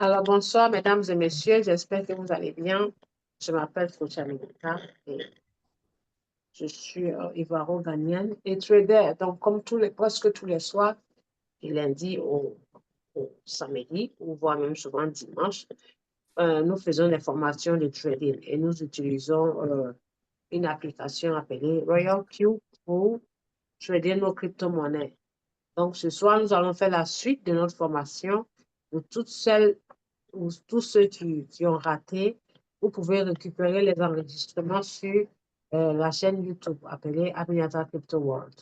Alors, bonsoir, mesdames et messieurs. J'espère que vous allez bien. Je m'appelle Foucha Minata et je suis ivoiro-ghanéenne et trader. Donc, comme presque tous les soirs, du lundi au samedi, ou voire même souvent dimanche, nous faisons des formations de trading et nous utilisons une application appelée Royal Q pour trader nos crypto-monnaies. Donc, ce soir, nous allons faire la suite de notre formation pour toutes celles ou tous ceux qui ont raté. Vous pouvez récupérer les enregistrements sur la chaîne YouTube appelée Aminata Crypto World.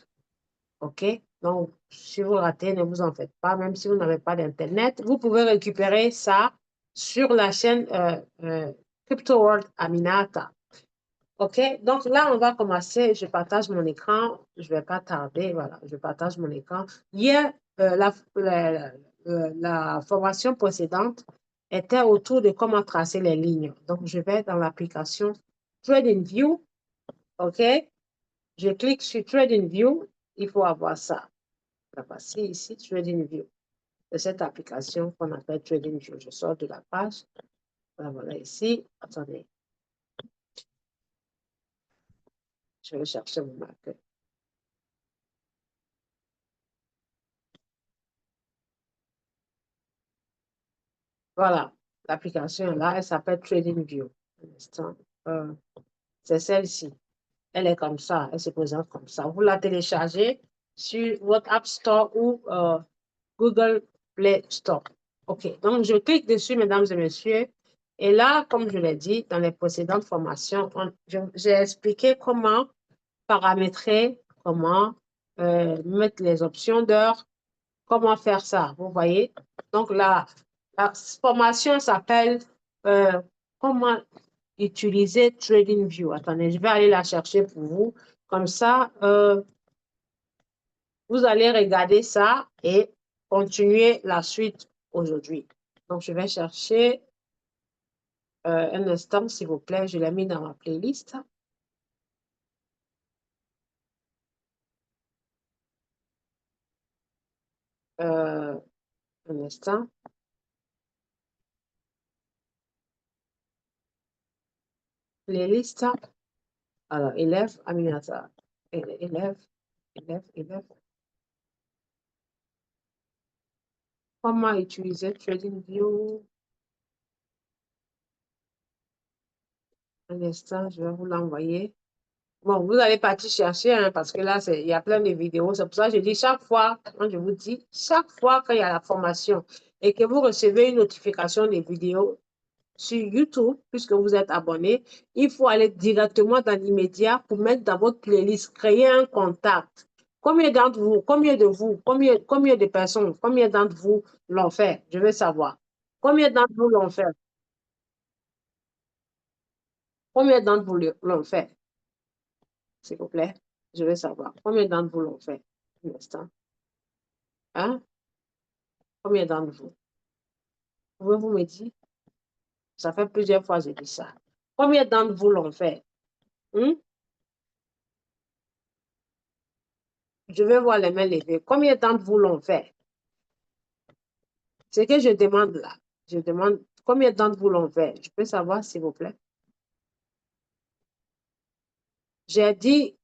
OK? Donc, si vous ratez, ne vous en faites pas. Même si vous n'avez pas d'Internet, vous pouvez récupérer ça sur la chaîne Crypto World Aminata. OK? Donc là, on va commencer. Je partage mon écran. Je ne vais pas tarder. Voilà, je partage mon écran. Hier, la formation précédente était autour de comment tracer les lignes. Donc, je vais dans l'application TradingView. OK? Je clique sur TradingView. Il faut avoir ça. On va passer ici, TradingView. C'est cette application qu'on appelle TradingView. Je sors de la page. Voilà ici. Attendez. Je vais chercher mon marqueur. Voilà, l'application là, elle s'appelle TradingView. C'est celle-ci. Elle est comme ça, elle se présente comme ça. Vous la téléchargez sur votre App Store ou Google Play Store. OK, donc je clique dessus, mesdames et messieurs. Et là, comme je l'ai dit dans les précédentes formations, j'ai expliqué comment paramétrer, comment mettre les options d'heure, comment faire ça. Vous voyez? Donc là, la formation s'appelle comment utiliser TradingView. Attendez, je vais aller la chercher pour vous. Comme ça, vous allez regarder ça et continuer la suite aujourd'hui. Donc, je vais chercher un instant, s'il vous plaît. Je l'ai mis dans ma playlist. Un instant. Playlist. Alors, élève, Aminata. Élève. Comment utiliser TradingView? Un instant, je vais vous l'envoyer. Bon, vous allez partir chercher, hein, parce que là, il y a plein de vidéos. C'est pour ça que je dis chaque fois, quand je vous dis, chaque fois qu'il y a la formation et que vous recevez une notification des vidéos sur YouTube, puisque vous êtes abonné, il faut aller directement dans l'immédiat pour mettre dans votre playlist, créer un contact. Combien d'entre vous, combien de personnes, combien d'entre vous l'ont fait? Je veux savoir. Combien d'entre vous l'ont fait? Combien d'entre vous l'ont fait? S'il vous plaît, je veux savoir. Combien d'entre vous l'ont fait? Un instant. Hein? Combien d'entre vous? Pouvez-vous me dire? Ça fait plusieurs fois que je dis ça. Combien d'entre vous l'ont fait? Hmm? Je veux voir les mains levées. Combien d'entre vous l'ont fait? Ce que je demande là. Je demande combien d'entre vous l'ont fait? Je peux savoir, s'il vous plaît? J'ai dit,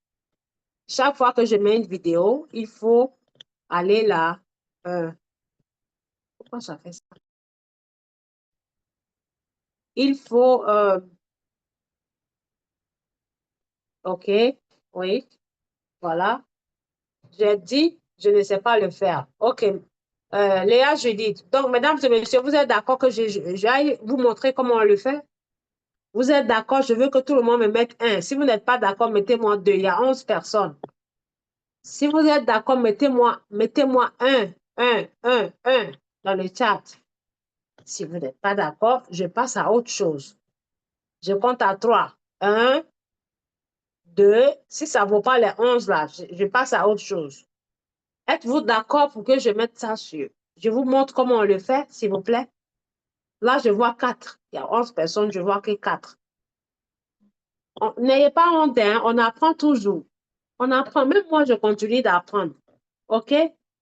chaque fois que je mets une vidéo, il faut aller là. Pourquoi ça fait ça? Il faut, OK, oui, voilà. J'ai dit, je ne sais pas le faire. OK. Léa Judith. Donc, mesdames et messieurs, vous êtes d'accord que j'aille vous montrer comment on le fait? Vous êtes d'accord? Je veux que tout le monde me mette un. Si vous n'êtes pas d'accord, mettez-moi deux. Il y a 11 personnes. Si vous êtes d'accord, mettez-moi un dans le chat. Si vous n'êtes pas d'accord, je passe à autre chose. Je compte à 3. 1, 2. Si ça ne vaut pas les 11 là, je passe à autre chose. Êtes-vous d'accord pour que je mette ça sur? Je vous montre comment on le fait, s'il vous plaît. Là, je vois 4. Il y a 11 personnes, je vois que 4. N'ayez pas honte, hein, on apprend toujours. On apprend. Même moi, je continue d'apprendre. OK?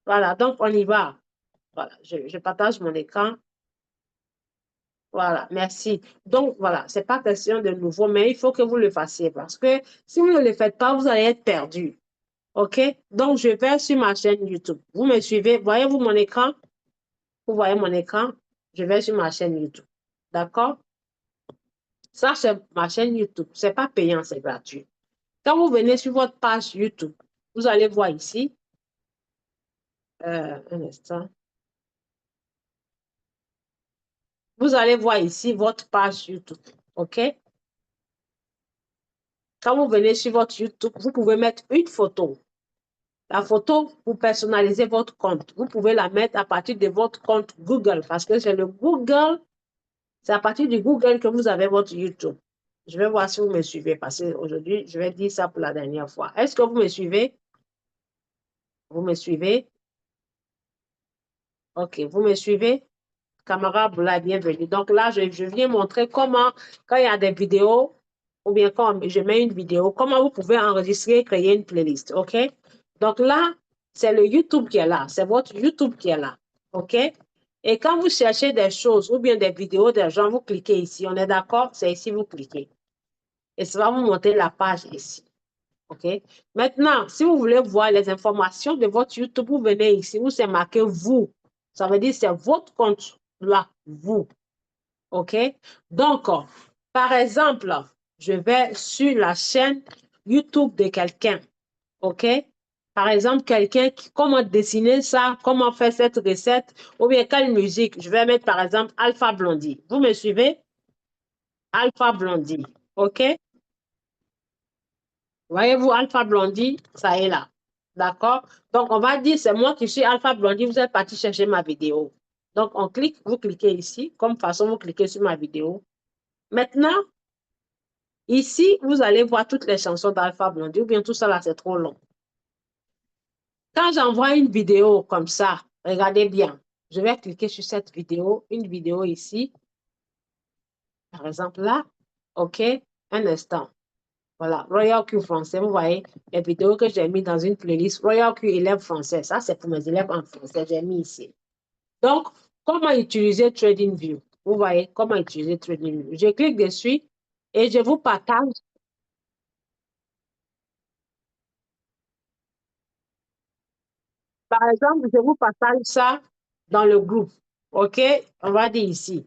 Voilà, donc on y va. Voilà, je partage mon écran. Voilà, merci. Donc, voilà, c'est pas question de nouveau, mais il faut que vous le fassiez parce que si vous ne le faites pas, vous allez être perdu. OK? Donc, je vais sur ma chaîne YouTube. Vous me suivez? Voyez-vous mon écran? Vous voyez mon écran? Je vais sur ma chaîne YouTube. D'accord? Ça, c'est ma chaîne YouTube. C'est pas payant, c'est gratuit. Quand vous venez sur votre page YouTube, vous allez voir ici, un instant, vous allez voir ici votre page YouTube. OK? Quand vous venez sur votre YouTube, vous pouvez mettre une photo. La photo, vous personnalisez votre compte. Vous pouvez la mettre à partir de votre compte Google parce que c'est le Google, c'est à partir du Google que vous avez votre YouTube. Je vais voir si vous me suivez parce qu'aujourd'hui, je vais dire ça pour la dernière fois. Est-ce que vous me suivez? Vous me suivez? OK, vous me suivez? Camarade Boula, bienvenue. Donc là, je viens montrer comment, quand il y a des vidéos, ou bien quand je mets une vidéo, comment vous pouvez enregistrer et créer une playlist. OK? Donc là, c'est le YouTube qui est là. C'est votre YouTube qui est là. OK? Et quand vous cherchez des choses ou bien des vidéos des gens, vous cliquez ici. On est d'accord? C'est ici, vous cliquez. Et ça va vous montrer la page ici. OK? Maintenant, si vous voulez voir les informations de votre YouTube, vous venez ici où c'est marqué vous. Ça veut dire c'est votre compte là, vous. OK? Donc, par exemple, je vais sur la chaîne YouTube de quelqu'un. OK? Par exemple, quelqu'un qui, comment dessiner ça, comment faire cette recette, ou bien quelle musique. Je vais mettre par exemple Alpha Blondie. Vous me suivez? Alpha Blondie. OK? Voyez-vous, Alpha Blondie, ça est là. D'accord? Donc, on va dire, c'est moi qui suis Alpha Blondie, vous êtes parti chercher ma vidéo. Donc, on clique, vous cliquez ici, comme façon, vous cliquez sur ma vidéo. Maintenant, ici, vous allez voir toutes les chansons d'Alpha Blondie, ou bien tout ça là, c'est trop long. Quand j'envoie une vidéo comme ça, regardez bien, je vais cliquer sur cette vidéo, une vidéo ici, par exemple là, OK, un instant. Voilà, Royal Q français, vous voyez, les vidéos que j'ai mis dans une playlist, Royal Q élèves français, ça c'est pour mes élèves en français, j'ai mis ici. Donc, comment utiliser TradingView? Vous voyez, comment utiliser TradingView? Je clique dessus et je vous partage. Par exemple, je vous partage ça dans le groupe. OK? On va dire ici.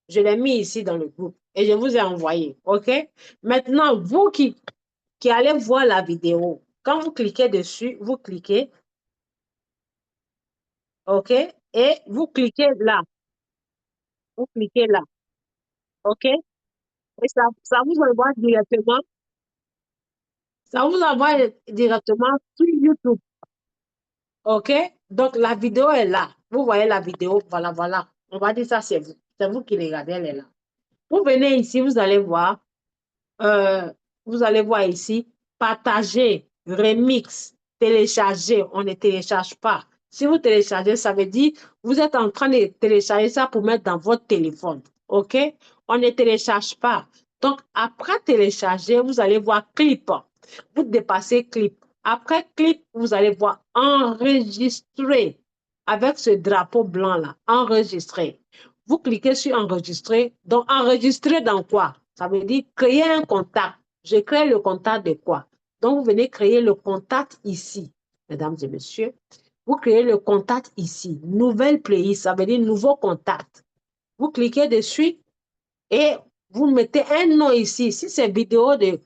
Je l'ai mis ici dans le groupe et je vous ai envoyé. OK? Maintenant, vous qui allez voir la vidéo, quand vous cliquez dessus, vous cliquez. OK? Et vous cliquez là. Vous cliquez là. OK? Et ça vous envoie directement. Ça vous envoie directement sur YouTube. OK? Donc, la vidéo est là. Vous voyez la vidéo. Voilà, voilà. On va dire ça, c'est vous. C'est vous qui regardez, elle est là. Vous venez ici, euh, vous allez voir ici, partager, remix, télécharger. On ne télécharge pas. Si vous téléchargez, ça veut dire vous êtes en train de télécharger ça pour mettre dans votre téléphone. OK? On ne télécharge pas. Donc, après télécharger, vous allez voir clip. Vous dépassez clip. Après clip, vous allez voir enregistrer avec ce drapeau blanc-là. Enregistrer. Vous cliquez sur enregistrer. Donc, enregistrer dans quoi? Ça veut dire créer un contact. Je crée le contact de quoi? Donc, vous venez créer le contact ici, mesdames et messieurs. Vous créez le contact ici. Nouvelle playlist, ça veut dire nouveau contact. Vous cliquez dessus et vous mettez un nom ici. Si c'est vidéo de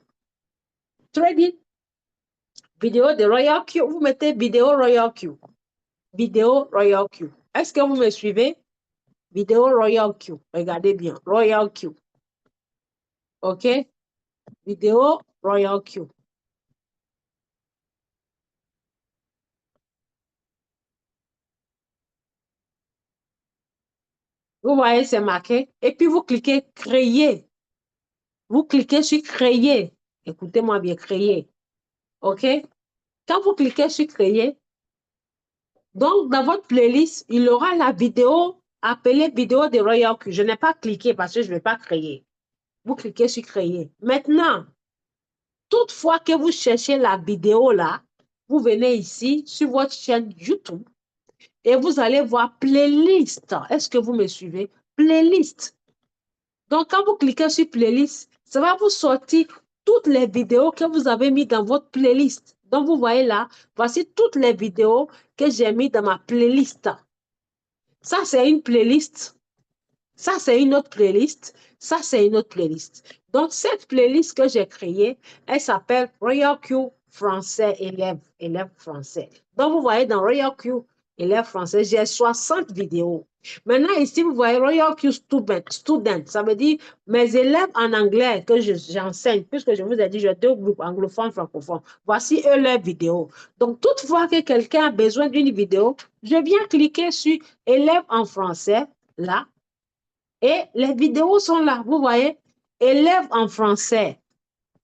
trading, vidéo de Royal Q, vous mettez vidéo Royal Q. Vidéo Royal Q. Est-ce que vous me suivez? Vidéo Royal Q. Regardez bien. Royal Q. OK? Vidéo Royal Q. Vous voyez, c'est marqué. Et puis, vous cliquez créer. Vous cliquez sur créer. Écoutez-moi bien, créer. OK? Quand vous cliquez sur créer, donc dans votre playlist, il y aura la vidéo appelée vidéo de Royal Q. Je n'ai pas cliqué parce que je ne vais pas créer. Vous cliquez sur créer. Maintenant, toutefois que vous cherchez la vidéo là, vous venez ici sur votre chaîne YouTube et vous allez voir playlist. Est-ce que vous me suivez? Playlist. Donc, quand vous cliquez sur playlist, ça va vous sortir toutes les vidéos que vous avez mis dans votre playlist. Donc, vous voyez là, voici toutes les vidéos que j'ai mis dans ma playlist. Ça, c'est une playlist. Ça, c'est une autre playlist. Ça, c'est une autre playlist. Donc, cette playlist que j'ai créée, elle s'appelle Royal Q français élève, élève français. Donc, vous voyez dans Royal Q élève français, j'ai 60 vidéos. Maintenant, ici, vous voyez Royal Q student, ça veut dire mes élèves en anglais que j'enseigne, puisque je vous ai dit, j'ai deux groupes anglophones, francophones. Voici eux leurs vidéos. Donc, toutefois que quelqu'un a besoin d'une vidéo, je viens cliquer sur élève en français, là, et les vidéos sont là, vous voyez, élèves en français.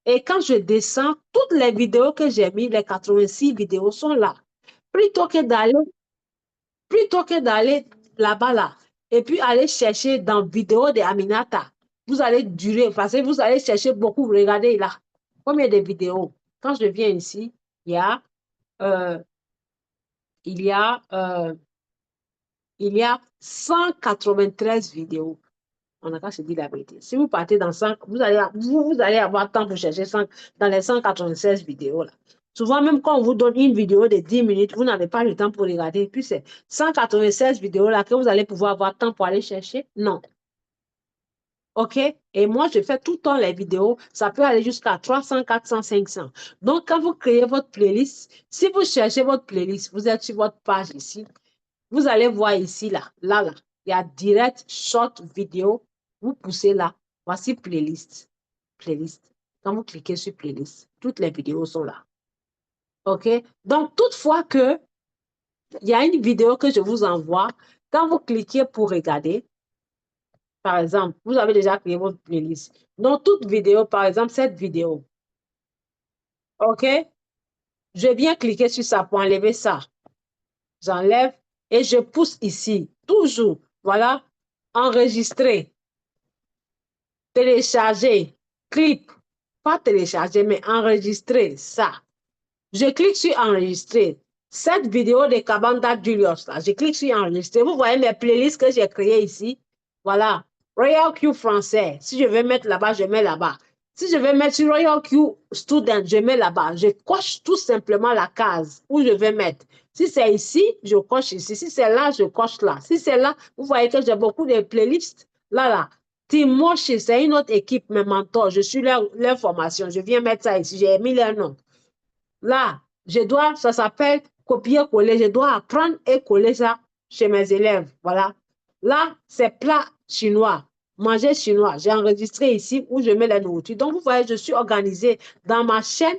Et quand je descends, toutes les vidéos que j'ai mis, les 86 vidéos sont là. Plutôt que d'aller, plutôt que d'aller là-bas, là, et puis aller chercher dans vidéo de Aminata, vous allez durer, parce que vous allez chercher beaucoup. Regardez là, combien de vidéos. Quand je viens ici, il y a, euh, il y a, euh, il y a 193 vidéos. On n'a qu'à se dire la vérité. Si vous partez dans 100, vous allez avoir temps pour chercher 100 dans les 196 vidéos là. Souvent, même quand on vous donne une vidéo de 10 minutes, vous n'avez pas le temps pour regarder. Puis c'est 196 vidéos là que vous allez pouvoir avoir temps pour aller chercher. Non. OK? Et moi, je fais tout le temps les vidéos. Ça peut aller jusqu'à 300, 400, 500. Donc, quand vous créez votre playlist, si vous cherchez votre playlist, vous êtes sur votre page ici. Vous allez voir ici, là. Il y a direct, short vidéo. Vous poussez là. Voici playlist. Playlist. Quand vous cliquez sur playlist, toutes les vidéos sont là. OK? Donc, toutefois que il y a une vidéo que je vous envoie, quand vous cliquez pour regarder, par exemple, vous avez déjà créé votre playlist. Donc, toute vidéo, par exemple, cette vidéo. OK? Je viens cliquer sur ça pour enlever ça. J'enlève et je pousse ici. Toujours. Voilà. Enregistrer. Télécharger, clip, pas télécharger, mais enregistrer ça. Je clique sur enregistrer. Cette vidéo de Kabanda Julius, là, je clique sur enregistrer. Vous voyez mes playlists que j'ai créées ici. Voilà. Royal Q français. Si je veux mettre là-bas, je mets là-bas. Si je veux mettre sur Royal Q student, je mets là-bas. Je coche tout simplement la case où je vais mettre. Si c'est ici, je coche ici. Si c'est là, je coche là. Si c'est là, vous voyez que j'ai beaucoup de playlists. Là. Timoche, c'est une autre équipe, mes mentors. Je suis leur formation. Je viens mettre ça ici. J'ai mis leur nom. Là, ça s'appelle copier-coller. Je dois apprendre et coller ça chez mes élèves. Voilà. Là, c'est plat chinois. Manger chinois. J'ai enregistré ici où je mets la nourriture. Donc, vous voyez, je suis organisée. Dans ma chaîne,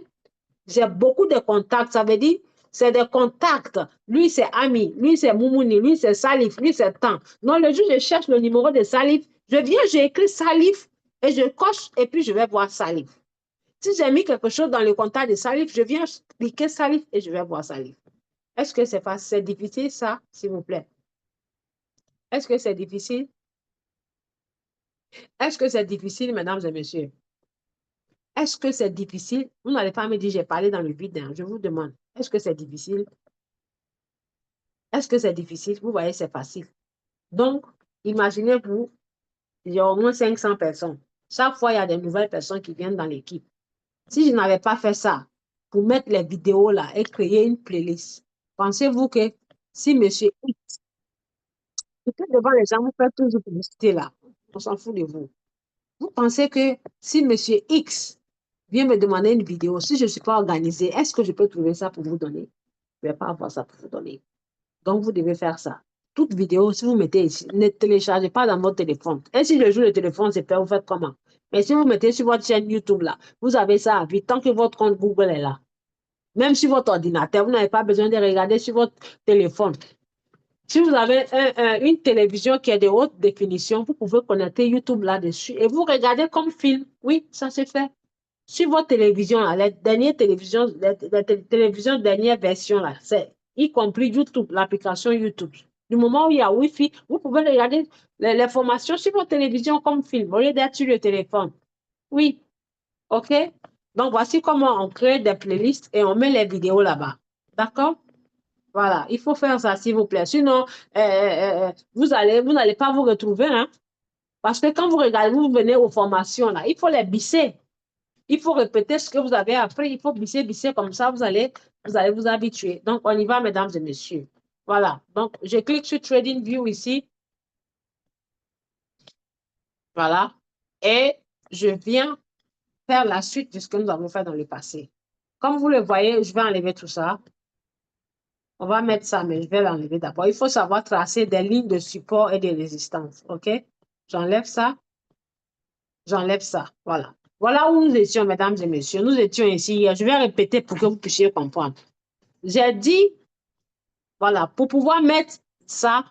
j'ai beaucoup de contacts. Ça veut dire, c'est des contacts. Lui, c'est Ami. Lui, c'est Moumouni. Lui, c'est Salif. Lui, c'est Tan. Donc, le jour où je cherche le numéro de Salif, je viens, j'écris Salif et je coche et puis je vais voir Salif. Si j'ai mis quelque chose dans le contact de Salif, je viens cliquer Salif et je vais voir Salif. Est-ce que c'est facile? C'est difficile ça, s'il vous plaît? Est-ce que c'est difficile? Est-ce que c'est difficile, mesdames et messieurs? Est-ce que c'est difficile? Vous n'allez pas me dire, j'ai parlé dans le vide. Hein. Je vous demande, est-ce que c'est difficile? Est-ce que c'est difficile? Vous voyez, c'est facile. Donc, imaginez-vous, il y a au moins 500 personnes. Chaque fois, il y a des nouvelles personnes qui viennent dans l'équipe. Si je n'avais pas fait ça, pour mettre les vidéos là et créer une playlist, pensez-vous que si monsieur X, peut-être devant les gens, vous faites toujours publicité là, on s'en fout de vous. Vous pensez que si monsieur X vient me demander une vidéo, si je ne suis pas organisée, est-ce que je peux trouver ça pour vous donner? Je ne vais pas avoir ça pour vous donner. Donc, vous devez faire ça. Toute vidéo, si vous mettez ici, ne téléchargez pas dans votre téléphone. Et si le jour le téléphone, c'est fait, vous faites comment? Mais si vous mettez sur votre chaîne YouTube là, vous avez ça à vie tant que votre compte Google est là. Même sur votre ordinateur, vous n'avez pas besoin de regarder sur votre téléphone. Si vous avez une télévision qui est de haute définition, vous pouvez connecter YouTube là-dessus et vous regardez comme film. Oui, ça se fait. Sur votre télévision, là, les dernières télévisions, les télévisions dernière version, là, c'est y compris YouTube, l'application YouTube. Du moment où il y a Wi-Fi, vous pouvez regarder les formations sur votre télévision comme film, au lieu d'être sur le téléphone. Oui, OK? Donc, voici comment on crée des playlists et on met les vidéos là-bas. D'accord? Voilà, il faut faire ça, s'il vous plaît. Sinon, vous n'allez pas vous retrouver, hein? Parce que quand vous regardez, vous venez aux formations, là, il faut les bisser. Il faut répéter ce que vous avez appris. Il faut bisser, bisser comme ça, vous allez vous habituer. Donc, on y va, mesdames et messieurs. Voilà. Donc, je clique sur Trading View ici. Voilà. Et je viens faire la suite de ce que nous avons fait dans le passé. Comme vous le voyez, je vais enlever tout ça. On va mettre ça, mais je vais l'enlever d'abord. Il faut savoir tracer des lignes de support et de résistance. OK? J'enlève ça. J'enlève ça. Voilà. Voilà où nous étions, mesdames et messieurs. Nous étions ici hier. Je vais répéter pour que vous puissiez comprendre. J'ai dit, voilà, pour pouvoir mettre ça,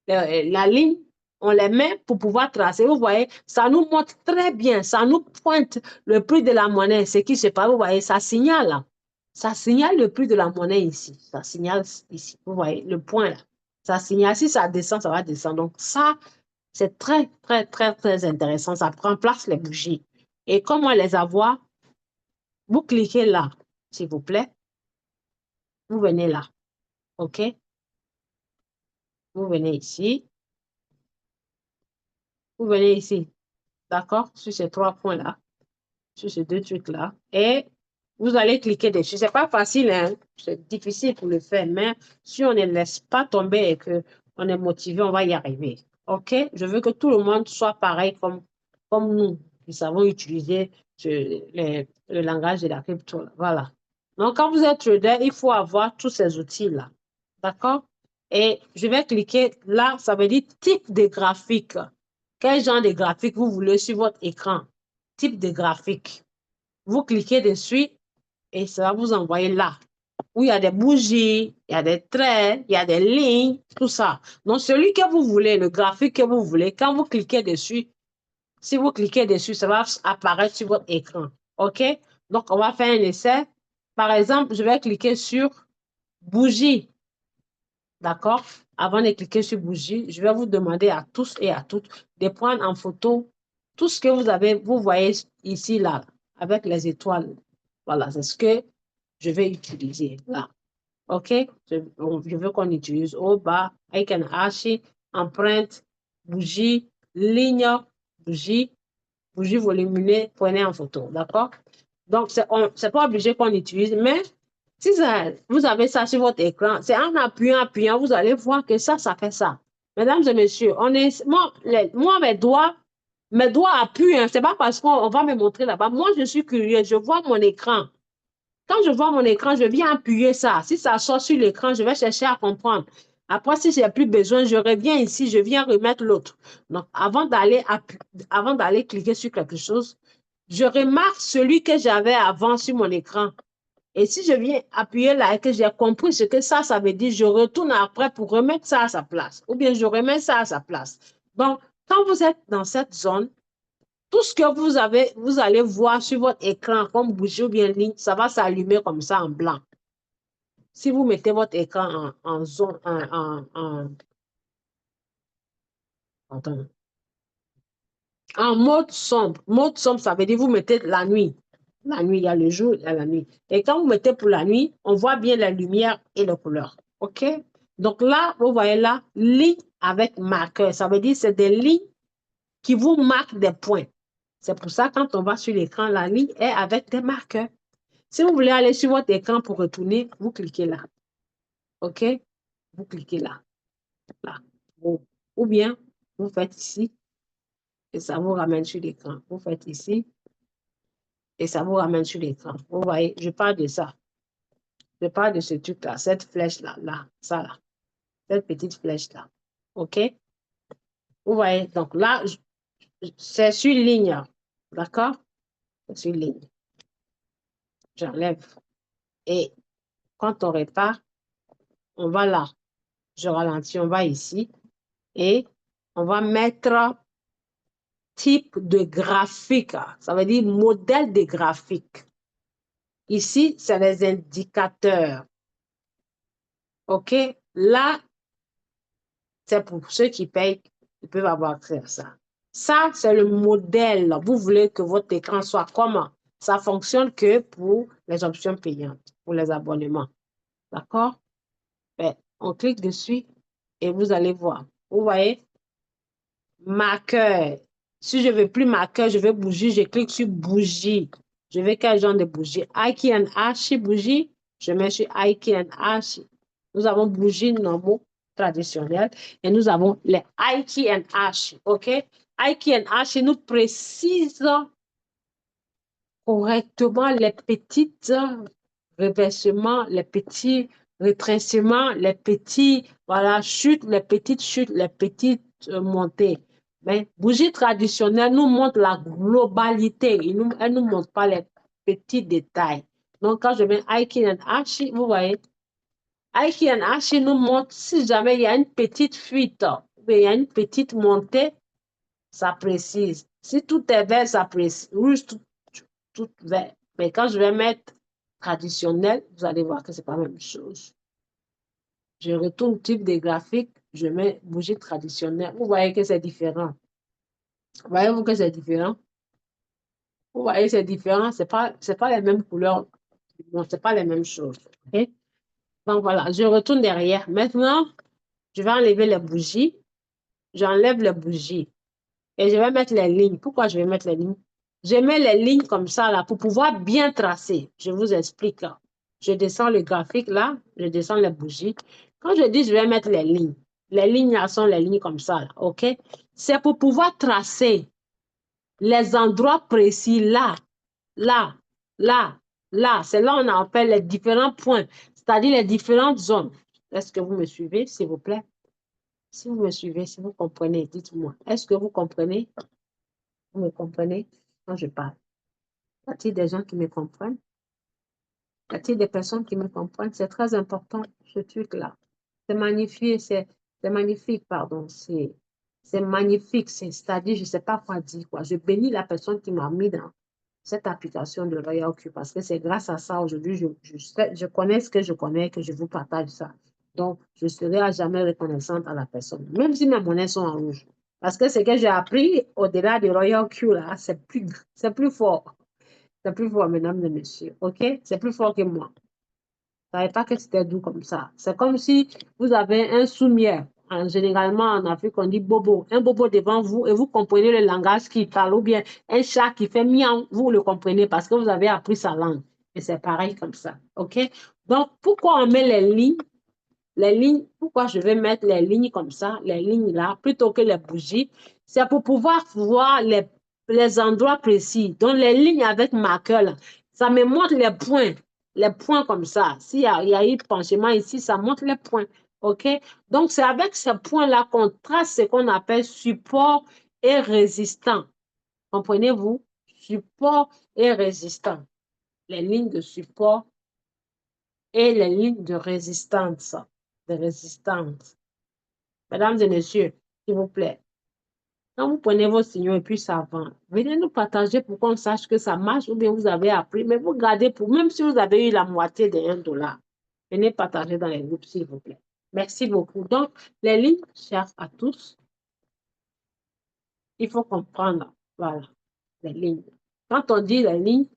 la ligne, on les met pour pouvoir tracer. Vous voyez, ça nous montre très bien, ça nous pointe le prix de la monnaie, ce qui se passe. Vous voyez, ça signale. Ça signale le prix de la monnaie ici. Ça signale ici. Vous voyez, le point là. Ça signale. Si ça descend, ça va descendre. Donc, ça, c'est très, très, très, très intéressant. Ça prend place les bougies. Et comment les avoir? Vous cliquez là, s'il vous plaît. Vous venez là. OK? Vous venez ici. Vous venez ici. D'accord? Sur ces trois points-là. Sur ces deux trucs-là. Et vous allez cliquer dessus. C'est pas facile, hein? C'est difficile pour le faire. Mais si on ne laisse pas tomber et qu'on est motivé, on va y arriver. OK? Je veux que tout le monde soit pareil comme nous. Nous savons utiliser le langage de la crypto. Voilà. Donc, quand vous êtes trader, il faut avoir tous ces outils-là. D'accord? Et je vais cliquer là, ça veut dire type de graphique. Quel genre de graphique vous voulez sur votre écran? Type de graphique. Vous cliquez dessus et ça va vous envoyer là, où il y a des bougies, il y a des traits, il y a des lignes, tout ça. Donc, celui que vous voulez, le graphique que vous voulez, quand vous cliquez dessus, si vous cliquez dessus, ça va apparaître sur votre écran. OK? Donc, on va faire un essai. Par exemple, je vais cliquer sur bougie. D'accord? Avant de cliquer sur bougie, je vais vous demander à tous et à toutes de prendre en photo tout ce que vous avez, vous voyez ici, là, avec les étoiles. Voilà, c'est ce que je vais utiliser là. OK? Je veux qu'on utilise au bas, avec un H, empreinte, bougie, ligne, bougie, bougie voluminée, prenez en photo. D'accord? Donc, c'est pas obligé qu'on utilise, mais si vous avez ça sur votre écran, c'est en appuyant, vous allez voir que ça fait ça. Mesdames et messieurs, moi mes doigts appuient. Hein, c'est pas parce qu'on va me montrer là-bas. Moi, je suis curieux, je vois mon écran. Quand je vois mon écran, je viens appuyer ça. Si ça sort sur l'écran, je vais chercher à comprendre. Après, si je n'ai plus besoin, je reviens ici, je viens remettre l'autre. Donc, avant d'aller cliquer sur quelque chose, je remarque celui que j'avais avant sur mon écran. Et si je viens appuyer là et que j'ai compris ce que ça veut dire, je retourne après pour remettre ça à sa place. Ou bien je remets ça à sa place. Donc, quand vous êtes dans cette zone, tout ce que vous allez voir sur votre écran comme bougie ou bien ligne, ça va s'allumer comme ça en blanc. Si vous mettez votre écran en zone, en mode sombre, ça veut dire vous mettez la nuit. La nuit, il y a le jour, il y a la nuit. Et quand vous mettez pour la nuit, on voit bien la lumière et les couleurs. OK? Donc là, vous voyez là, ligne avec marqueur. Ça veut dire que c'est des lignes qui vous marquent des points. C'est pour ça, quand on va sur l'écran, la ligne est avec des marqueurs. Si vous voulez aller sur votre écran pour retourner, vous cliquez là. OK? Vous cliquez là. Là. Ou bien, vous faites ici et ça vous ramène sur l'écran. Vous faites ici et ça vous ramène sur l'écran. Vous voyez, je parle de ça. Je parle de ce truc-là, cette flèche-là, là, ça là, cette petite flèche-là. OK? Vous voyez, donc là, c'est sur ligne. D'accord? C'est sur ligne. J'enlève. Et quand on répare, on va là. Je ralentis, on va ici. Et on va mettre type de graphique. Ça veut dire modèle de graphique. Ici, c'est les indicateurs. OK? Là, c'est pour ceux qui payent, ils peuvent avoir accès à ça. Ça, c'est le modèle. Vous voulez que votre écran soit comment? Ça fonctionne que pour les options payantes, pour les abonnements. D'accord? Ben, on clique dessus et vous allez voir. Vous voyez? marqueur. Si je ne veux plus marqueur, je veux bougie, je clique sur bougie. Je veux quel genre de bougie? Aiki and Ashi bougie, je mets sur Aiki and Ashi. Nous avons bougie normaux traditionnelles et nous avons les Aiki and Ashi, OK? Aiki and Ashi nous précise correctement les petites reversements, les petits rétrécissements, les petits, voilà, chutes, les petites montées. Mais bougie traditionnelle nous montre la globalité. Elle ne nous montre pas les petits détails. Donc, quand je mets Aiki and Ashi, vous voyez, Aiki and Ashi nous montre si jamais il y a une petite fuite, ou il y a une petite montée, ça précise. Si tout est vert, ça précise. Rouge, tout vert. Mais quand je vais mettre traditionnel, vous allez voir que ce n'est pas la même chose. Je retourne type de graphique, je mets bougie traditionnelle. Vous voyez que c'est différent. Voyez-vous que c'est différent? Vous voyez, c'est différent. C'est pas les mêmes couleurs. Bon, ce n'est pas les mêmes choses. Okay? Donc voilà, je retourne derrière. Maintenant, je vais enlever les bougies. J'enlève les bougies. Et je vais mettre les lignes. Pourquoi je vais mettre les lignes? Je mets les lignes comme ça là pour pouvoir bien tracer. Je vous explique là. Je descends le graphique là, je descends les bougies. Quand je dis je vais mettre les lignes là sont les lignes comme ça là, OK? C'est pour pouvoir tracer les endroits précis là, là, là, là. C'est là où on appelle les différents points, c'est-à-dire les différentes zones. Est-ce que vous me suivez, s'il vous plaît? Si vous me suivez, si vous comprenez, dites-moi. Est-ce que vous comprenez? Vous me comprenez quand je parle? Y a-t-il des gens qui me comprennent? Y a-t-il des personnes qui me comprennent? C'est très important, ce truc-là. C'est magnifique, c'est magnifique, pardon. C'est magnifique. C'est-à-dire, je ne sais pas quoi dire, quoi. Je bénis la personne qui m'a mis dans cette application de Royal Q parce que c'est grâce à ça aujourd'hui, je connais ce que je connais, que je vous partage ça. Donc, je serai à jamais reconnaissante à la personne, même si mes monnaies sont en rouge. Parce que ce que j'ai appris au-delà de Royal Q, là, c'est plus fort. C'est plus fort, mesdames et messieurs. OK? C'est plus fort que moi. Je ne savais pas que c'était doux comme ça. C'est comme si vous avez un soumière. Généralement, en Afrique, on dit bobo. Un bobo devant vous et vous comprenez le langage qu'il parle. Ou bien un chat qui fait miaou, vous le comprenez parce que vous avez appris sa langue. Et c'est pareil comme ça. OK? Donc, pourquoi on met les lignes? Les lignes, pourquoi je vais mettre les lignes comme ça, les lignes là, plutôt que les bougies? C'est pour pouvoir voir les endroits précis. Donc, les lignes avec marqueur, là, ça me montre les points comme ça. S'il y a eu penchement ici, ça montre les points. OK? Donc, c'est avec ces points-là qu'on trace ce qu'on appelle support et résistant. Comprenez-vous? Support et résistant. Les lignes de support et les lignes de résistance. De résistance. Mesdames et messieurs, s'il vous plaît, quand vous prenez vos signaux et puis ça va, venez nous partager pour qu'on sache que ça marche ou bien vous avez appris, mais vous gardez pour, même si vous avez eu la moitié de $1, venez partager dans les groupes, s'il vous plaît. Merci beaucoup. Donc, les lignes, chers à tous, il faut comprendre, voilà, les lignes. Quand on dit les lignes,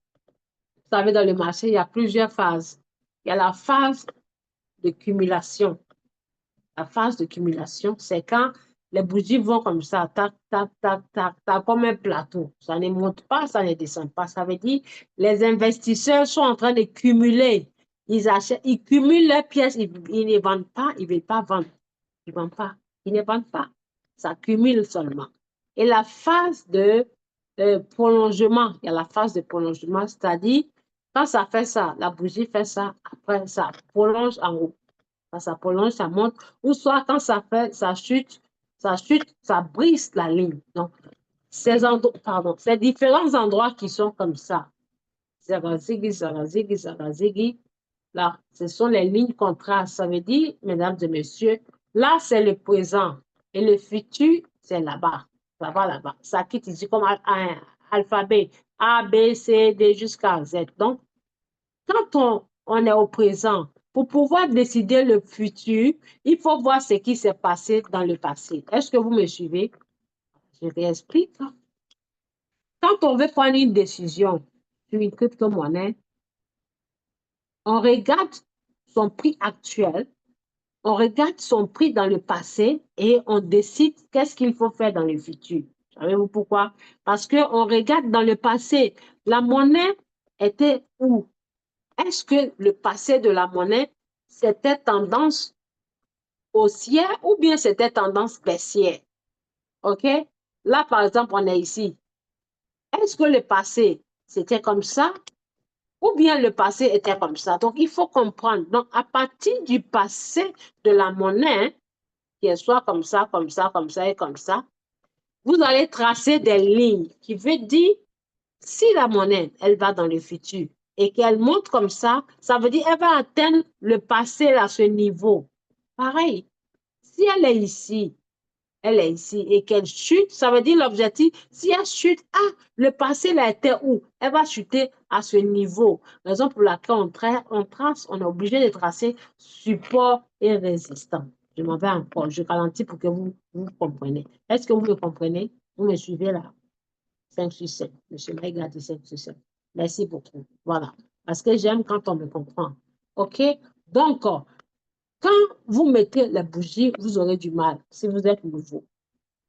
vous savez, dans le marché, il y a plusieurs phases. Il y a la phase de cumulation. La phase de cumulation, c'est quand les bougies vont comme ça, tac, tac, tac, tac, tac, comme un plateau. Ça ne monte pas, ça ne descend pas. Ça veut dire les investisseurs sont en train de cumuler. Ils achètent, ils cumulent leurs pièces, ils ne vendent pas, ils ne veulent pas vendre. Ils ne vendent pas, ils ne vendent pas. Ça cumule seulement. Et la phase de prolongement, il y a la phase de prolongement, c'est-à-dire quand ça fait ça, la bougie fait ça, après ça prolonge en haut. Quand ça prolonge, ça monte. Ou soit quand ça fait, ça chute, ça brise la ligne. Donc, ces différents endroits qui sont comme ça. Zarazigi, zarazigi, zarazigi. Là, ce sont les lignes contrastes. Ça veut dire, mesdames et messieurs, là, c'est le présent. Et le futur, c'est là-bas. Ça va là-bas. Ça quitte ici comme un alphabet. A, B, C, D jusqu'à Z. Donc, quand on est au présent, pour pouvoir décider le futur, il faut voir ce qui s'est passé dans le passé. Est-ce que vous me suivez? Je réexplique. Quand on veut prendre une décision sur une crypto-monnaie, on regarde son prix actuel on regarde son prix dans le passé et on décide qu'est-ce qu'il faut faire dans le futur. Savez-vous pourquoi? Parce qu'on regarde dans le passé, la monnaie était où? Est-ce que le passé de la monnaie, c'était tendance haussière ou bien c'était tendance baissière? OK? Là, par exemple, on est ici. Est-ce que le passé, c'était comme ça ou bien le passé était comme ça? Donc, il faut comprendre. Donc, à partir du passé de la monnaie, qui soit comme ça, comme ça, comme ça et comme ça, vous allez tracer des lignes qui veut dire si la monnaie, elle va dans le futur et qu'elle monte comme ça veut dire qu'elle va atteindre le passé à ce niveau. Pareil, si elle est ici et qu'elle chute, ça veut dire l'objectif, si elle chute, le passé là était où? Elle va chuter à ce niveau. Raison pour laquelle on est obligé de tracer support et résistant. Je m'en vais encore, je ralentis pour que vous compreniez. Est-ce que vous me comprenez? Vous me suivez là? 5 sur 7. Monsieur Maïga dit 5 sur 7. Merci beaucoup. Voilà. Parce que j'aime quand on me comprend. OK? Donc, quand vous mettez la bougie, vous aurez du mal si vous êtes nouveau.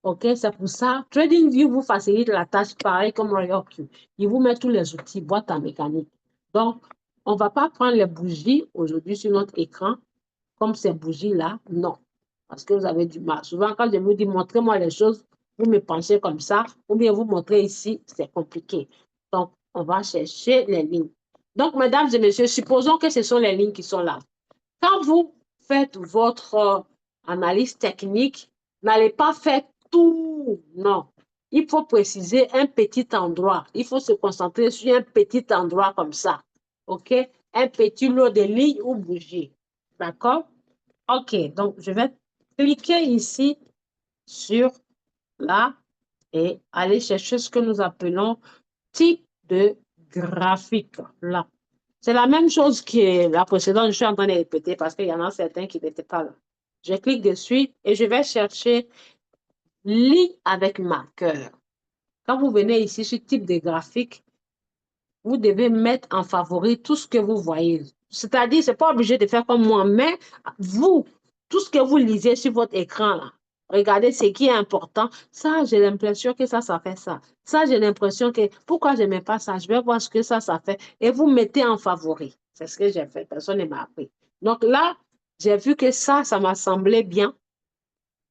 OK? C'est pour ça, TradingView vous facilite la tâche pareil comme Royal Q. Il vous met tous les outils, boîte en mécanique. Donc, on ne va pas prendre les bougies aujourd'hui sur notre écran comme ces bougies-là. Non. Parce que vous avez du mal. Souvent, quand je vous dis montrez-moi les choses, vous me penchez comme ça, ou bien vous montrez ici, c'est compliqué. Donc, on va chercher les lignes. Donc, mesdames et messieurs, supposons que ce sont les lignes qui sont là. Quand vous faites votre analyse technique, n'allez pas faire tout. Non. Il faut préciser un petit endroit. Il faut se concentrer sur un petit endroit comme ça. OK? Un petit lot de lignes ou bougies. D'accord? OK. Donc, je vais cliquer ici sur là et aller chercher ce que nous appelons type de graphique. Là. C'est la même chose que la précédente, je suis en train de répéter parce qu'il y en a certains qui n'étaient pas là. Je clique dessus et je vais chercher ligne avec marqueur. Quand vous venez ici sur type de graphique, vous devez mettre en favori tout ce que vous voyez. C'est-à-dire, ce n'est pas obligé de faire comme moi, mais vous, tout ce que vous lisez sur votre écran, là, regardez ce qui est important. Ça, j'ai l'impression que ça fait ça. Ça, j'ai l'impression que, pourquoi je ne mets pas ça? Je vais voir ce que ça fait. Et vous mettez en favori. C'est ce que j'ai fait. Personne ne m'a appris. Donc là, j'ai vu que ça m'a semblé bien.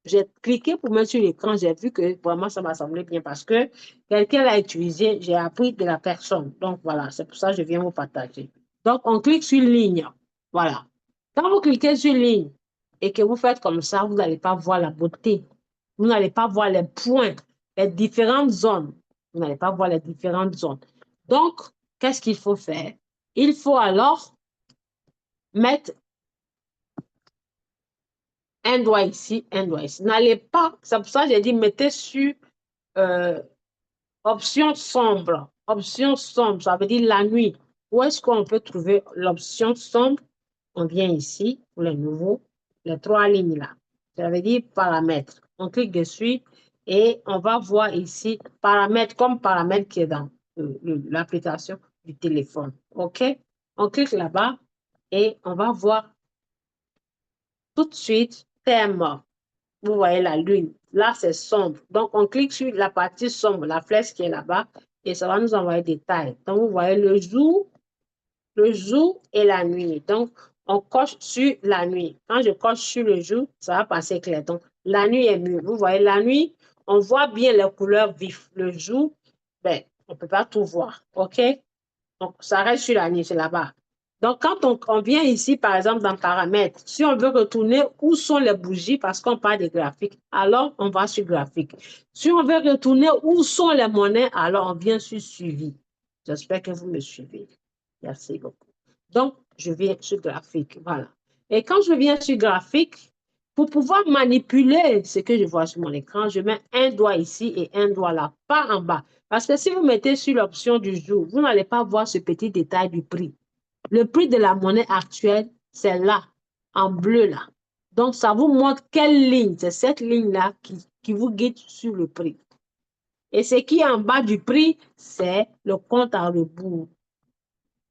J'ai cliqué pour mettre sur l'écran, j'ai vu que vraiment ça m'a semblé bien parce que quelqu'un l'a utilisé, j'ai appris de la personne. Donc voilà, c'est pour ça que je viens vous partager. Donc on clique sur ligne. Voilà. Quand vous cliquez sur ligne et que vous faites comme ça, vous n'allez pas voir la beauté. Vous n'allez pas voir les points, les différentes zones. Vous n'allez pas voir les différentes zones. Donc, qu'est-ce qu'il faut faire? Il faut alors mettre un doigt ici, un doigt ici. N'allez pas, c'est pour ça que j'ai dit mettez sur option sombre. Option sombre, ça veut dire la nuit. Où est-ce qu'on peut trouver l'option sombre? On vient ici pour les nouveaux, les trois lignes là. Ça veut dire paramètres. On clique dessus et on va voir ici paramètres comme paramètre qui est dans l'application du téléphone. OK? On clique là-bas et on va voir tout de suite thème. Vous voyez la lune. Là, c'est sombre. Donc, on clique sur la partie sombre, la flèche qui est là-bas, et ça va nous envoyer des détails. Donc, vous voyez le jour et la nuit. Donc, on coche sur la nuit. Quand je coche sur le jour, ça va passer clair. Donc, la nuit est mieux. Vous voyez, la nuit, on voit bien les couleurs vives. Le jour, ben, on ne peut pas tout voir. OK? Donc, ça reste sur la nuit, c'est là-bas. Donc, quand on vient ici, par exemple, dans paramètres, si on veut retourner où sont les bougies, parce qu'on parle de graphique, alors on va sur graphique. Si on veut retourner où sont les monnaies, alors on vient sur suivi. J'espère que vous me suivez. Merci beaucoup. Donc, je viens sur graphique, voilà. Et quand je viens sur graphique, pour pouvoir manipuler ce que je vois sur mon écran, je mets un doigt ici et un doigt là, pas en bas. Parce que si vous mettez sur l'option du jour, vous n'allez pas voir ce petit détail du prix. Le prix de la monnaie actuelle, c'est là, en bleu là. Donc, ça vous montre quelle ligne, c'est cette ligne-là qui vous guide sur le prix. Et ce qui est en bas du prix, c'est le compte à rebours.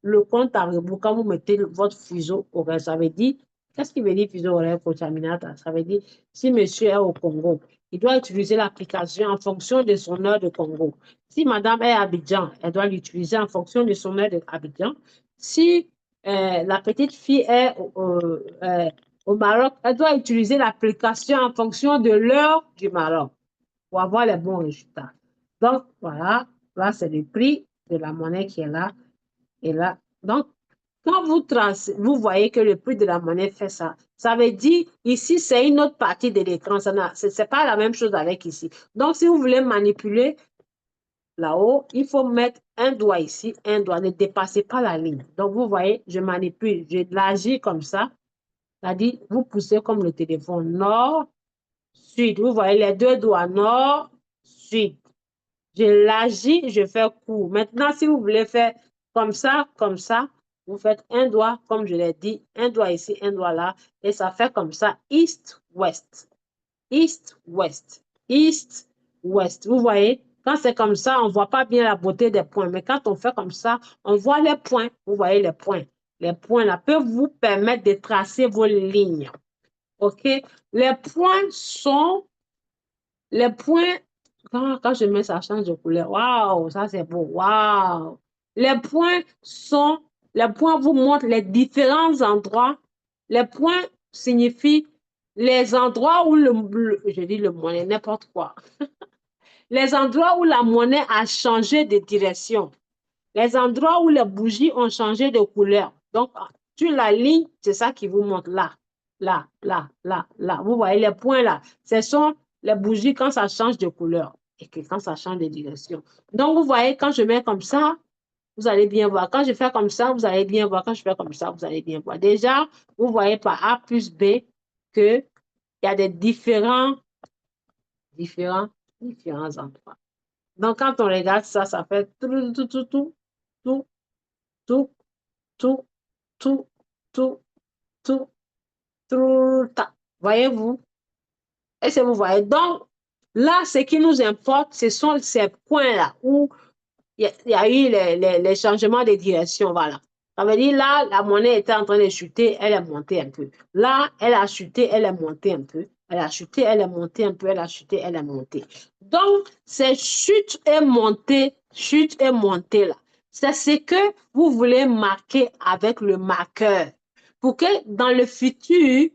Le compte à rebours, quand vous mettez votre fuseau horaire, ça veut dire Qu'est-ce qui veut dire fuseau horaire contaminata? Ça veut dire si monsieur est au Congo, il doit utiliser l'application en fonction de son heure de Congo. Si madame est à Abidjan, elle doit l'utiliser en fonction de son heure d'Abidjan. Si la petite fille est au Maroc, elle doit utiliser l'application en fonction de l'heure du Maroc pour avoir les bons résultats. Donc, voilà, là, c'est le prix de la monnaie qui est là et là. Donc, quand vous tracez, vous voyez que le prix de la monnaie fait ça. Ça veut dire, ici, c'est une autre partie de l'écran. Ce n'est pas la même chose avec ici. Donc, si vous voulez manipuler là-haut, il faut mettre un doigt ici, un doigt. Ne dépassez pas la ligne. Donc, vous voyez, je manipule, je l'agis comme ça. C'est-à-dire, vous poussez comme le téléphone. Nord, sud. Vous voyez les deux doigts. Nord, sud. Je l'agis, je fais court. Maintenant, si vous voulez faire comme ça, vous faites un doigt, comme je l'ai dit, un doigt ici, un doigt là, et ça fait comme ça, east, west, east, west, east, west. Vous voyez, quand c'est comme ça, on ne voit pas bien la beauté des points, mais quand on fait comme ça, on voit les points. Vous voyez les points. Les points là peuvent vous permettre de tracer vos lignes. OK? Les points sont les points, quand je mets ça change de couleur. Waouh, ça c'est beau. Waouh. Les points vous montrent les différents endroits. Les points signifient les endroits où je dis le monnaie, n'importe quoi. Les endroits où la monnaie a changé de direction. Les endroits où les bougies ont changé de couleur. Donc, sur la ligne, c'est ça qui vous montre là, là, là, là, là. Vous voyez les points là. Ce sont les bougies quand ça change de couleur et que quand ça change de direction. Donc, vous voyez, quand je mets comme ça, vous allez bien voir. Quand je fais comme ça, vous allez bien voir. Quand je fais comme ça, vous allez bien voir. Déjà, vous voyez par A plus B qu'il y a des différents endroits. Donc, quand on regarde ça, ça fait tout, tout, tout, tout, tout, tout, tout, tout, tout, tout, tout, ta. Voyez-vous? Est-ce que vous voyez? Donc, là, ce qui nous importe, ce sont ces points-là où il y a eu les changements de direction. Voilà. Ça veut dire là, la monnaie était en train de chuter, elle est montée un peu. Là, elle a chuté, elle est montée un peu. Elle a chuté, elle est montée un peu, elle a chuté, elle est montée. Donc, ces chute et montée là, c'est ce que vous voulez marquer avec le marqueur. Pour que dans le futur,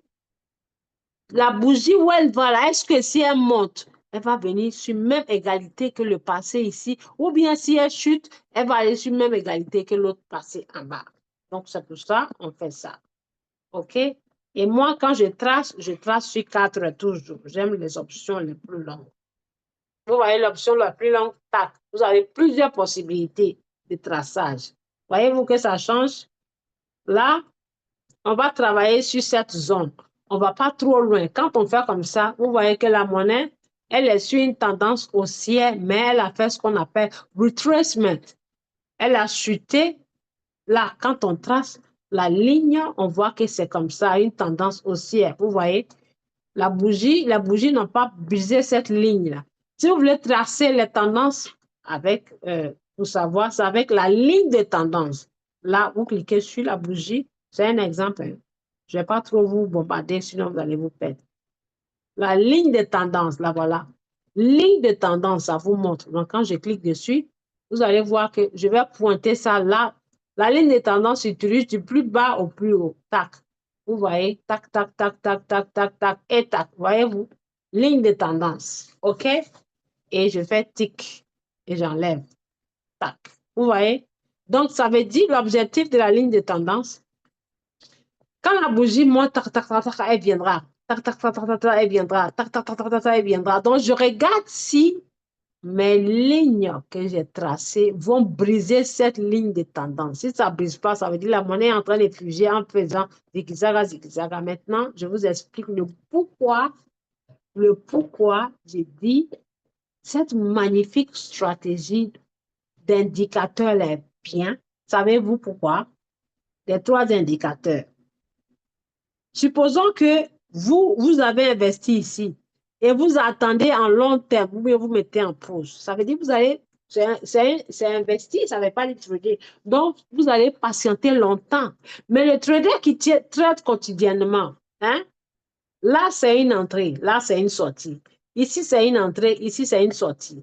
la bougie où elle va là, est-ce que si elle monte, elle va venir sur même égalité que le passé ici, ou bien si elle chute, elle va aller sur même égalité que l'autre passé en bas. Donc, c'est pour ça qu'on fait ça. OK? Et moi, quand je trace sur 4 toujours. J'aime les options les plus longues. Vous voyez l'option la plus longue, tac. Vous avez plusieurs possibilités de traçage. Voyez-vous que ça change? Là, on va travailler sur cette zone. On ne va pas trop loin. Quand on fait comme ça, vous voyez que la monnaie, elle est sur une tendance haussière, mais elle a fait ce qu'on appelle retracement. Elle a chuté. Là, quand on trace la ligne, on voit que c'est comme ça, une tendance haussière. Vous voyez, la bougie n'a pas brisé cette ligne-là. Si vous voulez tracer les tendances avec, pour savoir, c'est avec la ligne de tendance. Là, vous cliquez sur la bougie. C'est un exemple. Hein. Je ne vais pas trop vous bombarder, sinon vous allez vous perdre. La ligne de tendance, là, voilà. Ligne de tendance, ça vous montre. Donc, quand je clique dessus, vous allez voir que je vais pointer ça là. La ligne de tendance s'utilise du plus bas au plus haut. Tac. Vous voyez? Tac, tac, tac, tac, tac, tac, tac, et tac. Voyez-vous? Ligne de tendance. OK? Et je fais tic. Et j'enlève. Tac. Vous voyez? Donc, ça veut dire l'objectif de la ligne de tendance. Quand la bougie monte, tac, tac, tac, tac, elle viendra. Tac, tac, tac, tac, tac, elle viendra. Tac, tac, tac, tac, tac, elle viendra. Donc, je regarde si mes lignes que j'ai tracées vont briser cette ligne de tendance. Si ça ne brise pas, ça veut dire que la monnaie est en train de fuger en faisant zigzag, zigzag. Maintenant, je vous explique le pourquoi j'ai dit cette magnifique stratégie d'indicateur est bien. Savez-vous pourquoi? Les 3 indicateurs. Supposons que vous avez investi ici et vous attendez en long terme, ou bien vous mettez en pause. Ça veut dire que vous allez C'est investi, ça ne veut pas dire trader. Donc, vous allez patienter longtemps. Mais le trader qui trade quotidiennement, hein, là, c'est une entrée, là, c'est une sortie. Ici, c'est une entrée, ici, c'est une sortie.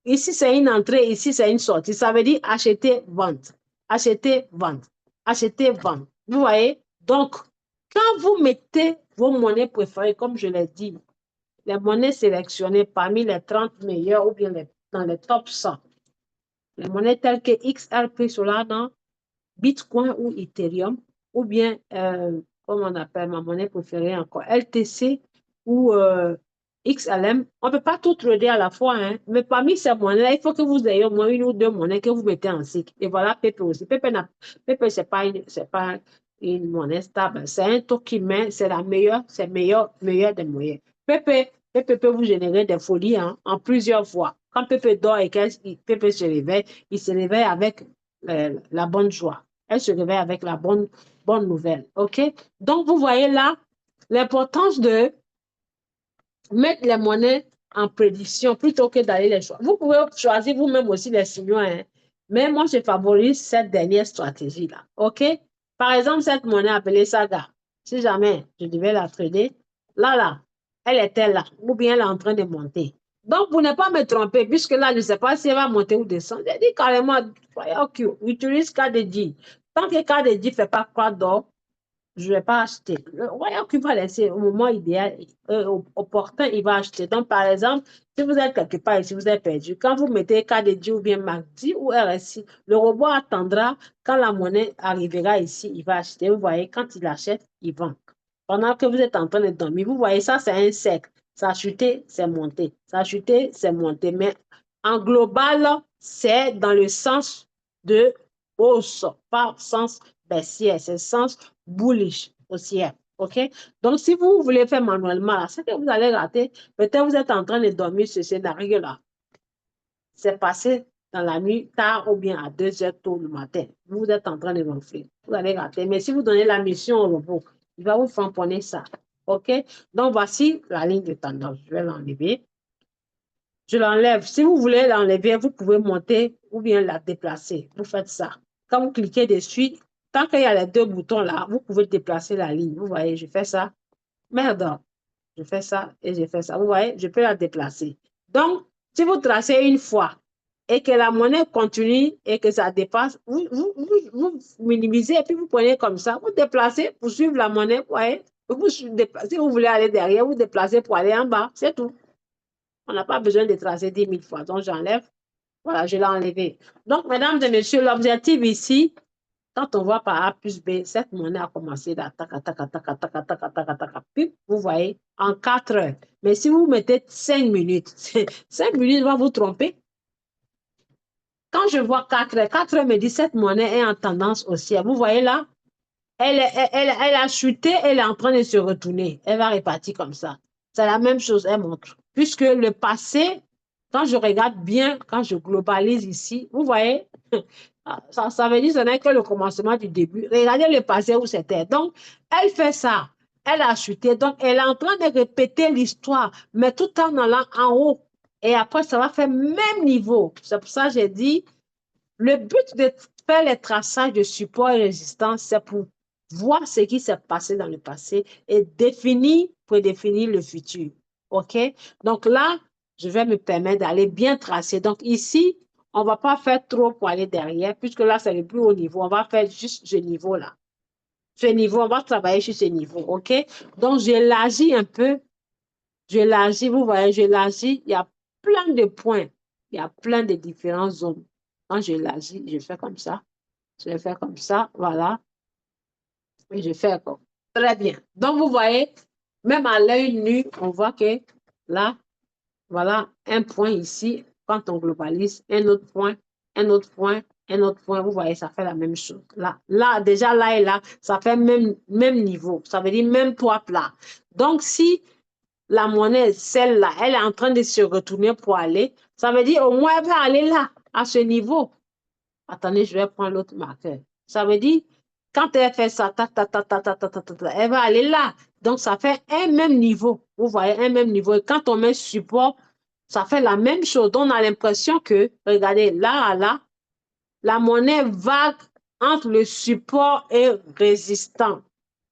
Ici, c'est une entrée, ici, c'est une sortie. Ça veut dire acheter, vendre, acheter, vendre, acheter, vendre. Vous voyez? Donc, quand vous mettez vos monnaies préférées, comme je l'ai dit, les monnaies sélectionnées parmi les 30 meilleures ou bien dans les top 100, les monnaies telles que XRP, Solana, Bitcoin ou Ethereum, ou bien, comme on appelle ma monnaie préférée encore, LTC ou XLM, on ne peut pas tout trader à la fois, hein, mais parmi ces monnaies, il faut que vous ayez au moins une ou deux monnaies que vous mettez en cycle. Et voilà, Pepe aussi. Pepe, ce n'est pas une monnaie stable, c'est un token, c'est la meilleure, c'est meilleur des moyens. Pepe peut vous générer des folies hein, en plusieurs fois. Quand Pepe dort et que Pepe se réveille, il se réveille avec la bonne joie. Elle se réveille avec la bonne nouvelle. OK? Donc, vous voyez là l'importance de mettre les monnaies en prédiction plutôt que d'aller les choisir. Vous pouvez choisir vous-même aussi les signaux, hein, mais moi, je favorise cette dernière stratégie-là. OK? Par exemple, cette monnaie appelée Saga, si jamais je devais la trader, là, elle était là, ou bien elle est en train de monter. Donc, pour ne pas me tromper, puisque là, je ne sais pas si elle va monter ou descendre, j'ai dit carrément, OK, utilise KDJ. Tant que KDJ ne fait pas quoi d'or, je ne vais pas acheter. Le voyant qu'il va laisser au moment idéal, opportun, il va acheter. Donc, par exemple, si vous êtes quelque part et si vous êtes perdu, quand vous mettez KDJ ou bien MACD ou RSI, le robot attendra quand la monnaie arrivera ici, il va acheter. Vous voyez, quand il achète, il vend. Pendant que vous êtes en train de dormir, vous voyez, ça, c'est un cercle. Ça a chuté, c'est monté. Ça a chuté, c'est monté. Mais en global, c'est dans le sens de hausse, pas sens baissière, c'est sens bullish haussière. OK? Donc, si vous voulez faire manuellement, c'est que vous allez rater. Peut-être vous êtes en train de dormir ce scénario-là. C'est passé dans la nuit tard ou bien à 2 heures tôt le matin. Vous êtes en train de ronfler. Vous allez rater. Mais si vous donnez la mission au robot, il va vous tamponner ça. OK? Donc, voici la ligne de tendance. Je vais l'enlever. Je l'enlève. Si vous voulez l'enlever, vous pouvez monter ou bien la déplacer. Vous faites ça. Quand vous cliquez dessus, tant qu'il y a les deux boutons là, vous pouvez déplacer la ligne. Vous voyez, je fais ça. Merde. Je fais ça et je fais ça. Vous voyez, je peux la déplacer. Donc, si vous tracez une fois et que la monnaie continue et que ça dépasse, vous minimisez et puis vous prenez comme ça. Vous déplacez pour suivre la monnaie. Vous voyez, si vous voulez aller derrière, vous déplacez pour aller en bas. C'est tout. On n'a pas besoin de tracer 10 000 fois. Donc, j'enlève. Voilà, je l'ai enlevé. Donc, mesdames et messieurs, l'objectif ici, quand on voit par A plus B, cette monnaie a commencé d'attaque, puis vous voyez, en 4 heures. Mais si vous mettez 5 minutes, 5 minutes va vous tromper. Quand je vois 4 heures me dit cette monnaie est en tendance haussière. Vous voyez là, elle a chuté, elle est en train de se retourner. Elle va repartir comme ça. C'est la même chose, elle montre. Puisque le passé, quand je regarde bien, quand je globalise ici, vous voyez, ça veut dire que ce n'est que le commencement du début. Regardez le passé où c'était. Donc, elle fait ça. Elle a chuté. Donc, elle est en train de répéter l'histoire, mais tout en allant en haut. Et après, ça va faire même niveau. C'est pour ça que j'ai dit, le but de faire les traçages de support et résistance, c'est pour voir ce qui s'est passé dans le passé et prédéfinir le futur. OK? Donc là, je vais me permettre d'aller bien tracer. Donc ici, on ne va pas faire trop pour aller derrière, puisque là, c'est le plus haut niveau. On va faire juste ce niveau-là. Ce niveau, on va travailler sur ce niveau. OK? Donc, j'élargis un peu. J'élargis, vous voyez, j'élargis. Il y a plein de points. Il y a plein de différentes zones. Quand j'élargis, je fais comme ça. Je vais faire comme ça, voilà. Et je fais comme. Très bien. Donc, vous voyez, même à l'œil nu, on voit que là, voilà, un point ici. Quand on globalise, un autre point, un autre point, un autre point. Vous voyez, ça fait la même chose. Là, déjà là et là, ça fait même niveau. Ça veut dire même poids plat. Donc, si la monnaie, celle-là, elle est en train de se retourner pour aller, ça veut dire au moins elle va aller là, à ce niveau. Attendez, je vais prendre l'autre marqueur. Ça veut dire, quand elle fait ça, elle va aller là. Donc, ça fait un même niveau. Vous voyez, un même niveau. Et quand on met support, Ça fait la même chose. On a l'impression que, regardez, là, la monnaie vague entre le support et résistant.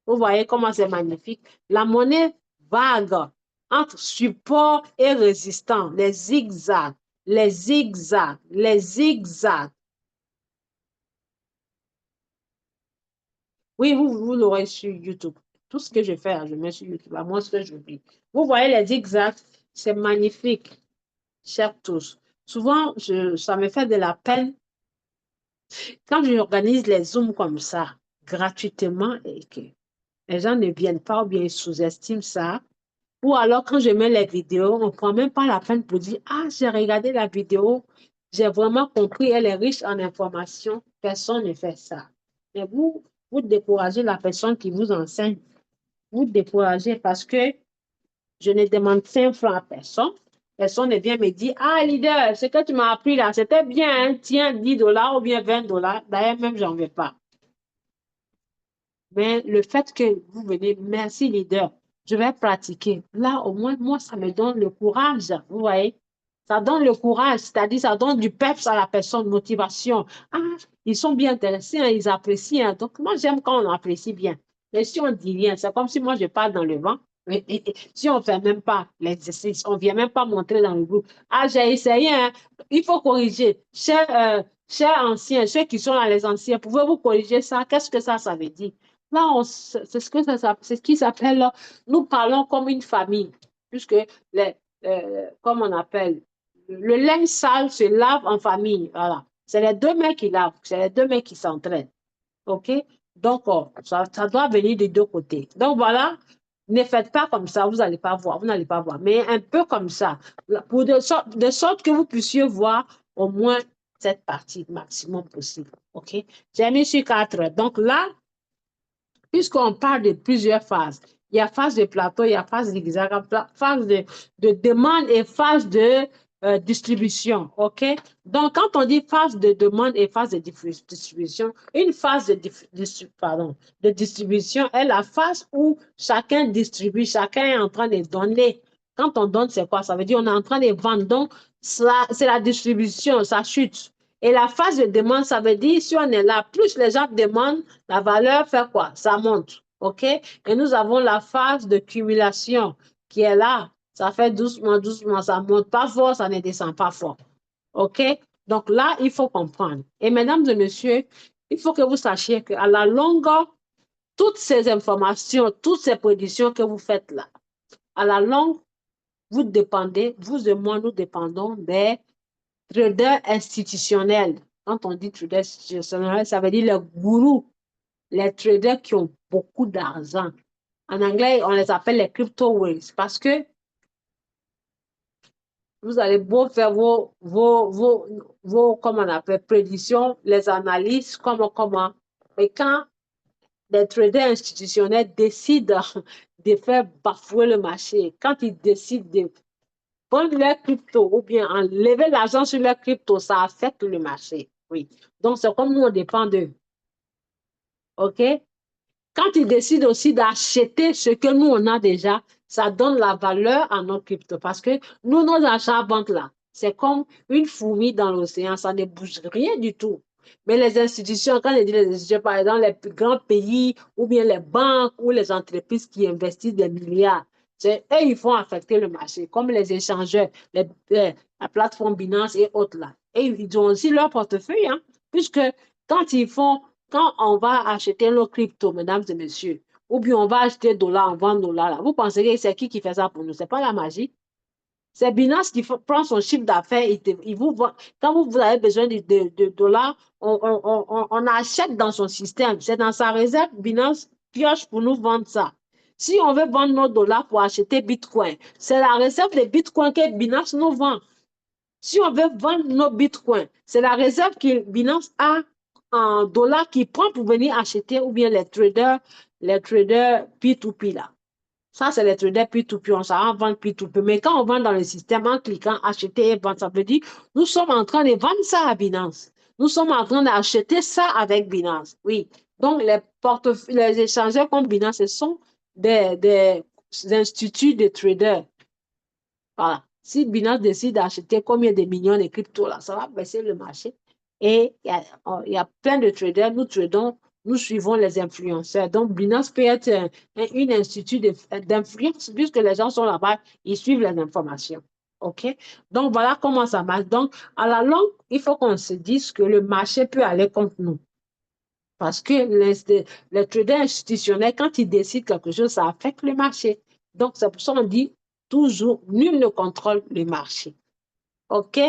Vous voyez comment c'est magnifique? La monnaie vague entre support et résistant. Les zigzags, les zigzags, les zigzags. Oui, vous l'aurez sur YouTube. Tout ce que je fais, je mets sur YouTube, à moins que j'oublie. Vous voyez les zigzags, c'est magnifique, chers tous. Souvent, ça me fait de la peine quand j'organise les Zooms comme ça, gratuitement, et que les gens ne viennent pas ou bien ils sous-estiment ça. Ou alors, quand je mets les vidéos, on ne prend même pas la peine pour dire, ah, j'ai regardé la vidéo, j'ai vraiment compris, elle est riche en informations. Personne ne fait ça. Mais vous découragez la personne qui vous enseigne. Vous découragez parce que je ne demande 5 francs à personne. Personne ne vient me dire, ah, leader, ce que tu m'as appris là, c'était bien, hein? Tiens, 10 dollars ou bien 20 dollars. D'ailleurs, même, j'en veux pas. Mais le fait que vous venez, merci leader, je vais pratiquer. Là, au moins, moi, ça me donne le courage. Vous voyez? Ça donne le courage, c'est-à-dire ça donne du peps à la personne, motivation. Ah, ils sont bien intéressés, hein, ils apprécient. Hein. Donc, moi, j'aime quand on apprécie bien. Mais si on dit rien, c'est comme si moi, je parle dans le vent. Si on ne fait même pas l'exercice, on ne vient même pas montrer dans le groupe. Ah, j'ai essayé, hein. Il faut corriger. Chers anciens, ceux qui sont là, les anciens, pouvez-vous corriger ça? Qu'est-ce que ça veut dire? Là, c'est ce qui s'appelle, nous parlons comme une famille, puisque, comme on appelle, le linge sale se lave en famille. Voilà. C'est les deux mains qui lavent, c'est les deux mains qui s'entraînent. OK? Donc, ça doit venir des deux côtés. Donc, voilà, ne faites pas comme ça, vous n'allez pas voir, vous n'allez pas voir, mais un peu comme ça, pour de sorte que vous puissiez voir au moins cette partie maximum possible. OK? J'ai mis sur 4. Donc là, puisqu'on parle de plusieurs phases, il y a phase de plateau, il y a phase de zigzag, phase de demande et phase de distribution. OK? Donc, quand on dit phase de demande et phase de distribution, une phase de distribution est la phase où chacun distribue, chacun est en train de donner. Quand on donne, c'est quoi? Ça veut dire on est en train de vendre. Donc, c'est la distribution, ça chute. Et la phase de demande, ça veut dire si on est là, plus les gens demandent, la valeur fait quoi? Ça monte. OK? Et nous avons la phase de cumulation qui est là. Ça fait doucement, doucement, ça ne monte pas fort, ça ne descend pas fort. OK? Donc là, il faut comprendre. Et mesdames et messieurs, il faut que vous sachiez qu'à la longue, toutes ces informations, toutes ces prédictions que vous faites là, à la longue, vous dépendez, vous et moi, nous dépendons des traders institutionnels. Quand on dit traders institutionnels, ça veut dire les gourous, les traders qui ont beaucoup d'argent. En anglais, on les appelle les crypto whales parce que vous allez beau faire comment on appelle, prédictions, les analyses, comment. Mais quand les traders institutionnels décident de faire bafouer le marché, quand ils décident de prendre leur crypto ou bien enlever l'argent sur leur crypto, ça affecte le marché. Oui. Donc, c'est comme nous, on dépend d'eux. OK? Quand ils décident aussi d'acheter ce que nous, on a déjà, ça donne la valeur à nos cryptos. Parce que nous, nos achats banques là, c'est comme une fourmi dans l'océan, ça ne bouge rien du tout. Mais les institutions, quand je dis les institutions, par exemple, les plus grands pays ou bien les banques ou les entreprises qui investissent des milliards, c'est eux, ils font affecter le marché, comme les échangeurs, la plateforme Binance et autres là. Et ils ont aussi leur portefeuille, hein, puisque quand ils font quand on va acheter nos cryptos, mesdames et messieurs, ou bien on va acheter dollars, on vend dollars, là, vous pensez que c'est qui fait ça pour nous? Ce n'est pas la magie. C'est Binance qui prend son chiffre d'affaires, il vous vend. Quand vous avez besoin de dollars, on achète dans son système. C'est dans sa réserve, Binance pioche pour nous vendre ça. Si on veut vendre nos dollars pour acheter Bitcoin, c'est la réserve de Bitcoin que Binance nous vend. Si on veut vendre nos bitcoins, c'est la réserve que Binance a en dollars qui prend pour venir acheter ou bien les traders P2P là. Ça, c'est les traders P2P, on s'en vend P2P. Mais quand on vend dans le système en cliquant acheter et vendre, ça veut dire nous sommes en train de vendre ça à Binance. Nous sommes en train d'acheter ça avec Binance. Oui. Donc, les échangeurs comme Binance, ce sont des instituts de traders. Voilà. Si Binance décide d'acheter combien de millions de cryptos là, ça va baisser le marché. Et il y a plein de traders, nous tradons, nous suivons les influenceurs. Donc, Binance peut être une institut d'influence, puisque les gens sont là-bas, ils suivent les informations. OK? Donc, voilà comment ça marche. Donc, à la longue, il faut qu'on se dise que le marché peut aller contre nous. Parce que les traders institutionnels, quand ils décident quelque chose, ça affecte le marché. Donc, c'est pour ça qu'on dit toujours, nul ne contrôle le marché. OK?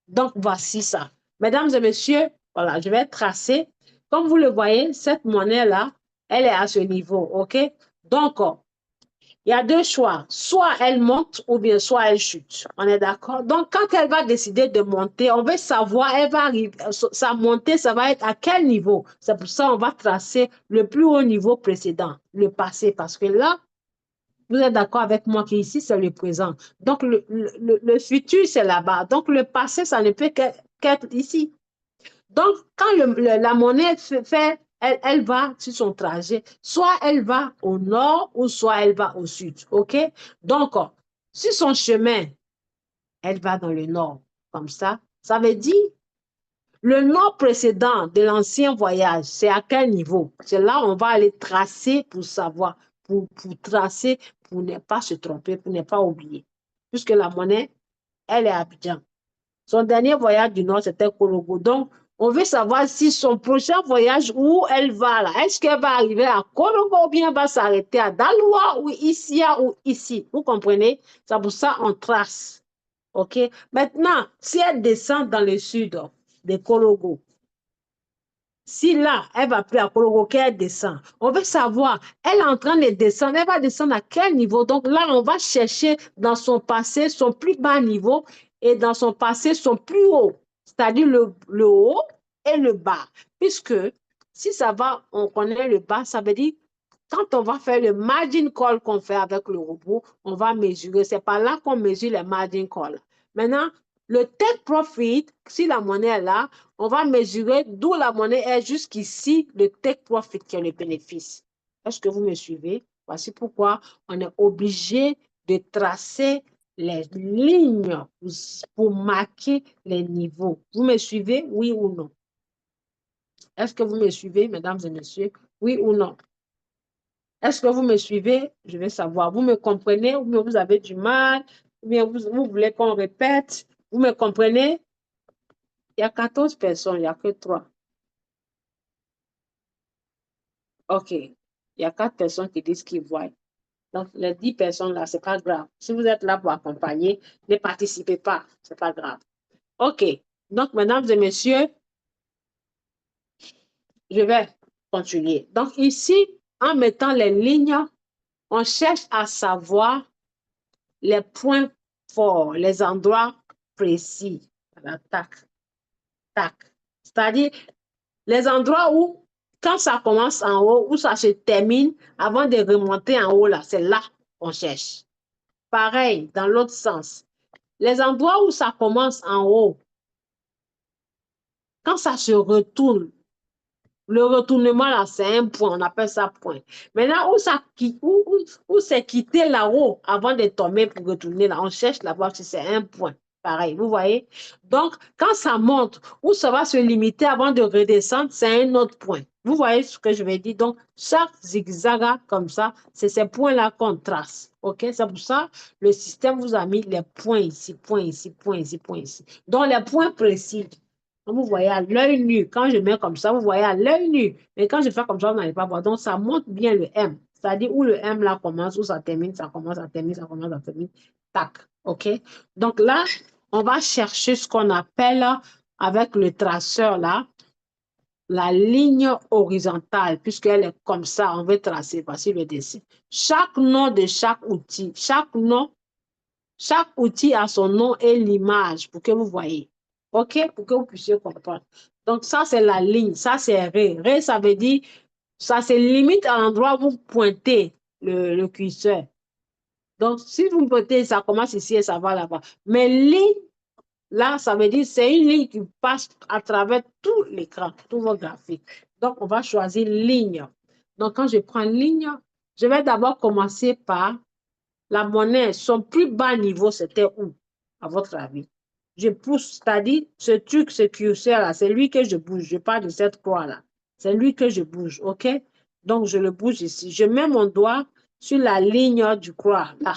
Donc, voici ça. Mesdames et messieurs, voilà, je vais tracer. Comme vous le voyez, cette monnaie-là, elle est à ce niveau. OK? Donc, il y a deux choix. Soit elle monte ou bien soit elle chute. On est d'accord? Donc, quand elle va décider de monter, on veut savoir, elle va arriver, sa montée, ça va être à quel niveau? C'est pour ça qu'on va tracer le plus haut niveau précédent, le passé, parce que là, vous êtes d'accord avec moi qu'ici, c'est le présent. Donc, le futur, c'est là-bas. Donc, le passé, ça ne peut qu'être ici. Donc, quand la monnaie fait, elle va sur son trajet, soit elle va au nord ou soit elle va au sud. OK? Donc, sur son chemin, elle va dans le nord. Comme ça veut dire le nord précédent de l'ancien voyage, c'est à quel niveau? C'est là où on va aller tracer pour savoir, pour tracer, pour ne pas se tromper, pour ne pas oublier. Puisque la monnaie, elle est à Abidjan. Son dernier voyage du Nord, c'était Korogo. Donc, on veut savoir si son prochain voyage, où elle va là, est-ce qu'elle va arriver à Korogo ou bien elle va s'arrêter à Daloa ou ici ou ici. Vous comprenez? C'est pour ça qu'on trace. OK? Maintenant, si elle descend dans le sud de Korogo, si là, elle va plus à Korogo, qu'elle descend, on veut savoir, elle est en train de descendre, elle va descendre à quel niveau? Donc là, on va chercher dans son passé son plus bas niveau et dans son passé son plus haut, c'est-à-dire le haut et le bas. Puisque si ça va, on connaît le bas, ça veut dire quand on va faire le margin call qu'on fait avec le robot, on va mesurer. C'est par là qu'on mesure les margin call. Maintenant, le take profit, si la monnaie est là, on va mesurer d'où la monnaie est jusqu'ici, le take profit qui est le bénéfice. Est-ce que vous me suivez? Voici pourquoi on est obligé de tracer les lignes pour marquer les niveaux. Vous me suivez, oui ou non? Est-ce que vous me suivez, mesdames et messieurs? Oui ou non? Est-ce que vous me suivez? Je veux savoir. Vous me comprenez ou bien vous avez du mal? Ou bien vous voulez qu'on répète? Vous me comprenez? Il y a 14 personnes, il n'y a que 3. OK. Il y a 4 personnes qui disent qu'ils voient. Donc, les 10 personnes là, ce n'est pas grave. Si vous êtes là pour accompagner, ne participez pas. Ce n'est pas grave. OK. Donc, mesdames et messieurs, je vais continuer. Donc, ici, en mettant les lignes, on cherche à savoir les points forts, les endroits précis. Voilà, tac, tac. C'est-à-dire les endroits où, quand ça commence en haut, où ça se termine, avant de remonter en haut, là, c'est là qu'on cherche. Pareil, dans l'autre sens. Les endroits où ça commence en haut, quand ça se retourne, le retournement, là, c'est un point, on appelle ça point. Maintenant, où c'est quitté là-haut avant de tomber pour retourner là, on cherche là-bas si c'est un point. Pareil, vous voyez? Donc, quand ça monte, où ça va se limiter avant de redescendre, c'est un autre point. Vous voyez ce que je vais dire? Donc, chaque zigzag comme ça, c'est ces points-là qu'on trace. OK? C'est pour ça le système vous a mis les points ici, points ici, points ici, points ici. Donc, les points précis. Quand vous voyez à l'œil nu, quand je mets comme ça, vous voyez à l'œil nu. Mais quand je fais comme ça, vous n'allez pas voir. Donc, ça montre bien le M. C'est-à-dire où le M là commence, où ça termine, ça commence, ça termine, ça commence, ça termine. Tac. OK? Donc là, on va chercher ce qu'on appelle avec le traceur là, la ligne horizontale, puisqu'elle est comme ça, on veut tracer. Voici le dessin. Chaque nom de chaque outil, chaque outil a son nom et l'image pour que vous voyez. OK? Pour que vous puissiez comprendre. Donc, ça, c'est la ligne. Ça, c'est Ré. Ré, ça veut dire, ça, c'est limite à l'endroit où vous pointez le curseur. Donc, si vous pointez, ça commence ici et ça va là-bas. Mais ligne, là, ça veut dire, c'est une ligne qui passe à travers tout l'écran, tout vos graphiques. Donc, on va choisir ligne. Donc, quand je prends ligne, je vais d'abord commencer par la monnaie. Son plus bas niveau, c'était où? à votre avis? Je pousse, c'est-à-dire, ce truc, ce curseur-là, c'est lui que je bouge. Je parle de cette croix-là. C'est lui que je bouge, OK? Donc, je le bouge ici. Je mets mon doigt sur la ligne du croix, là.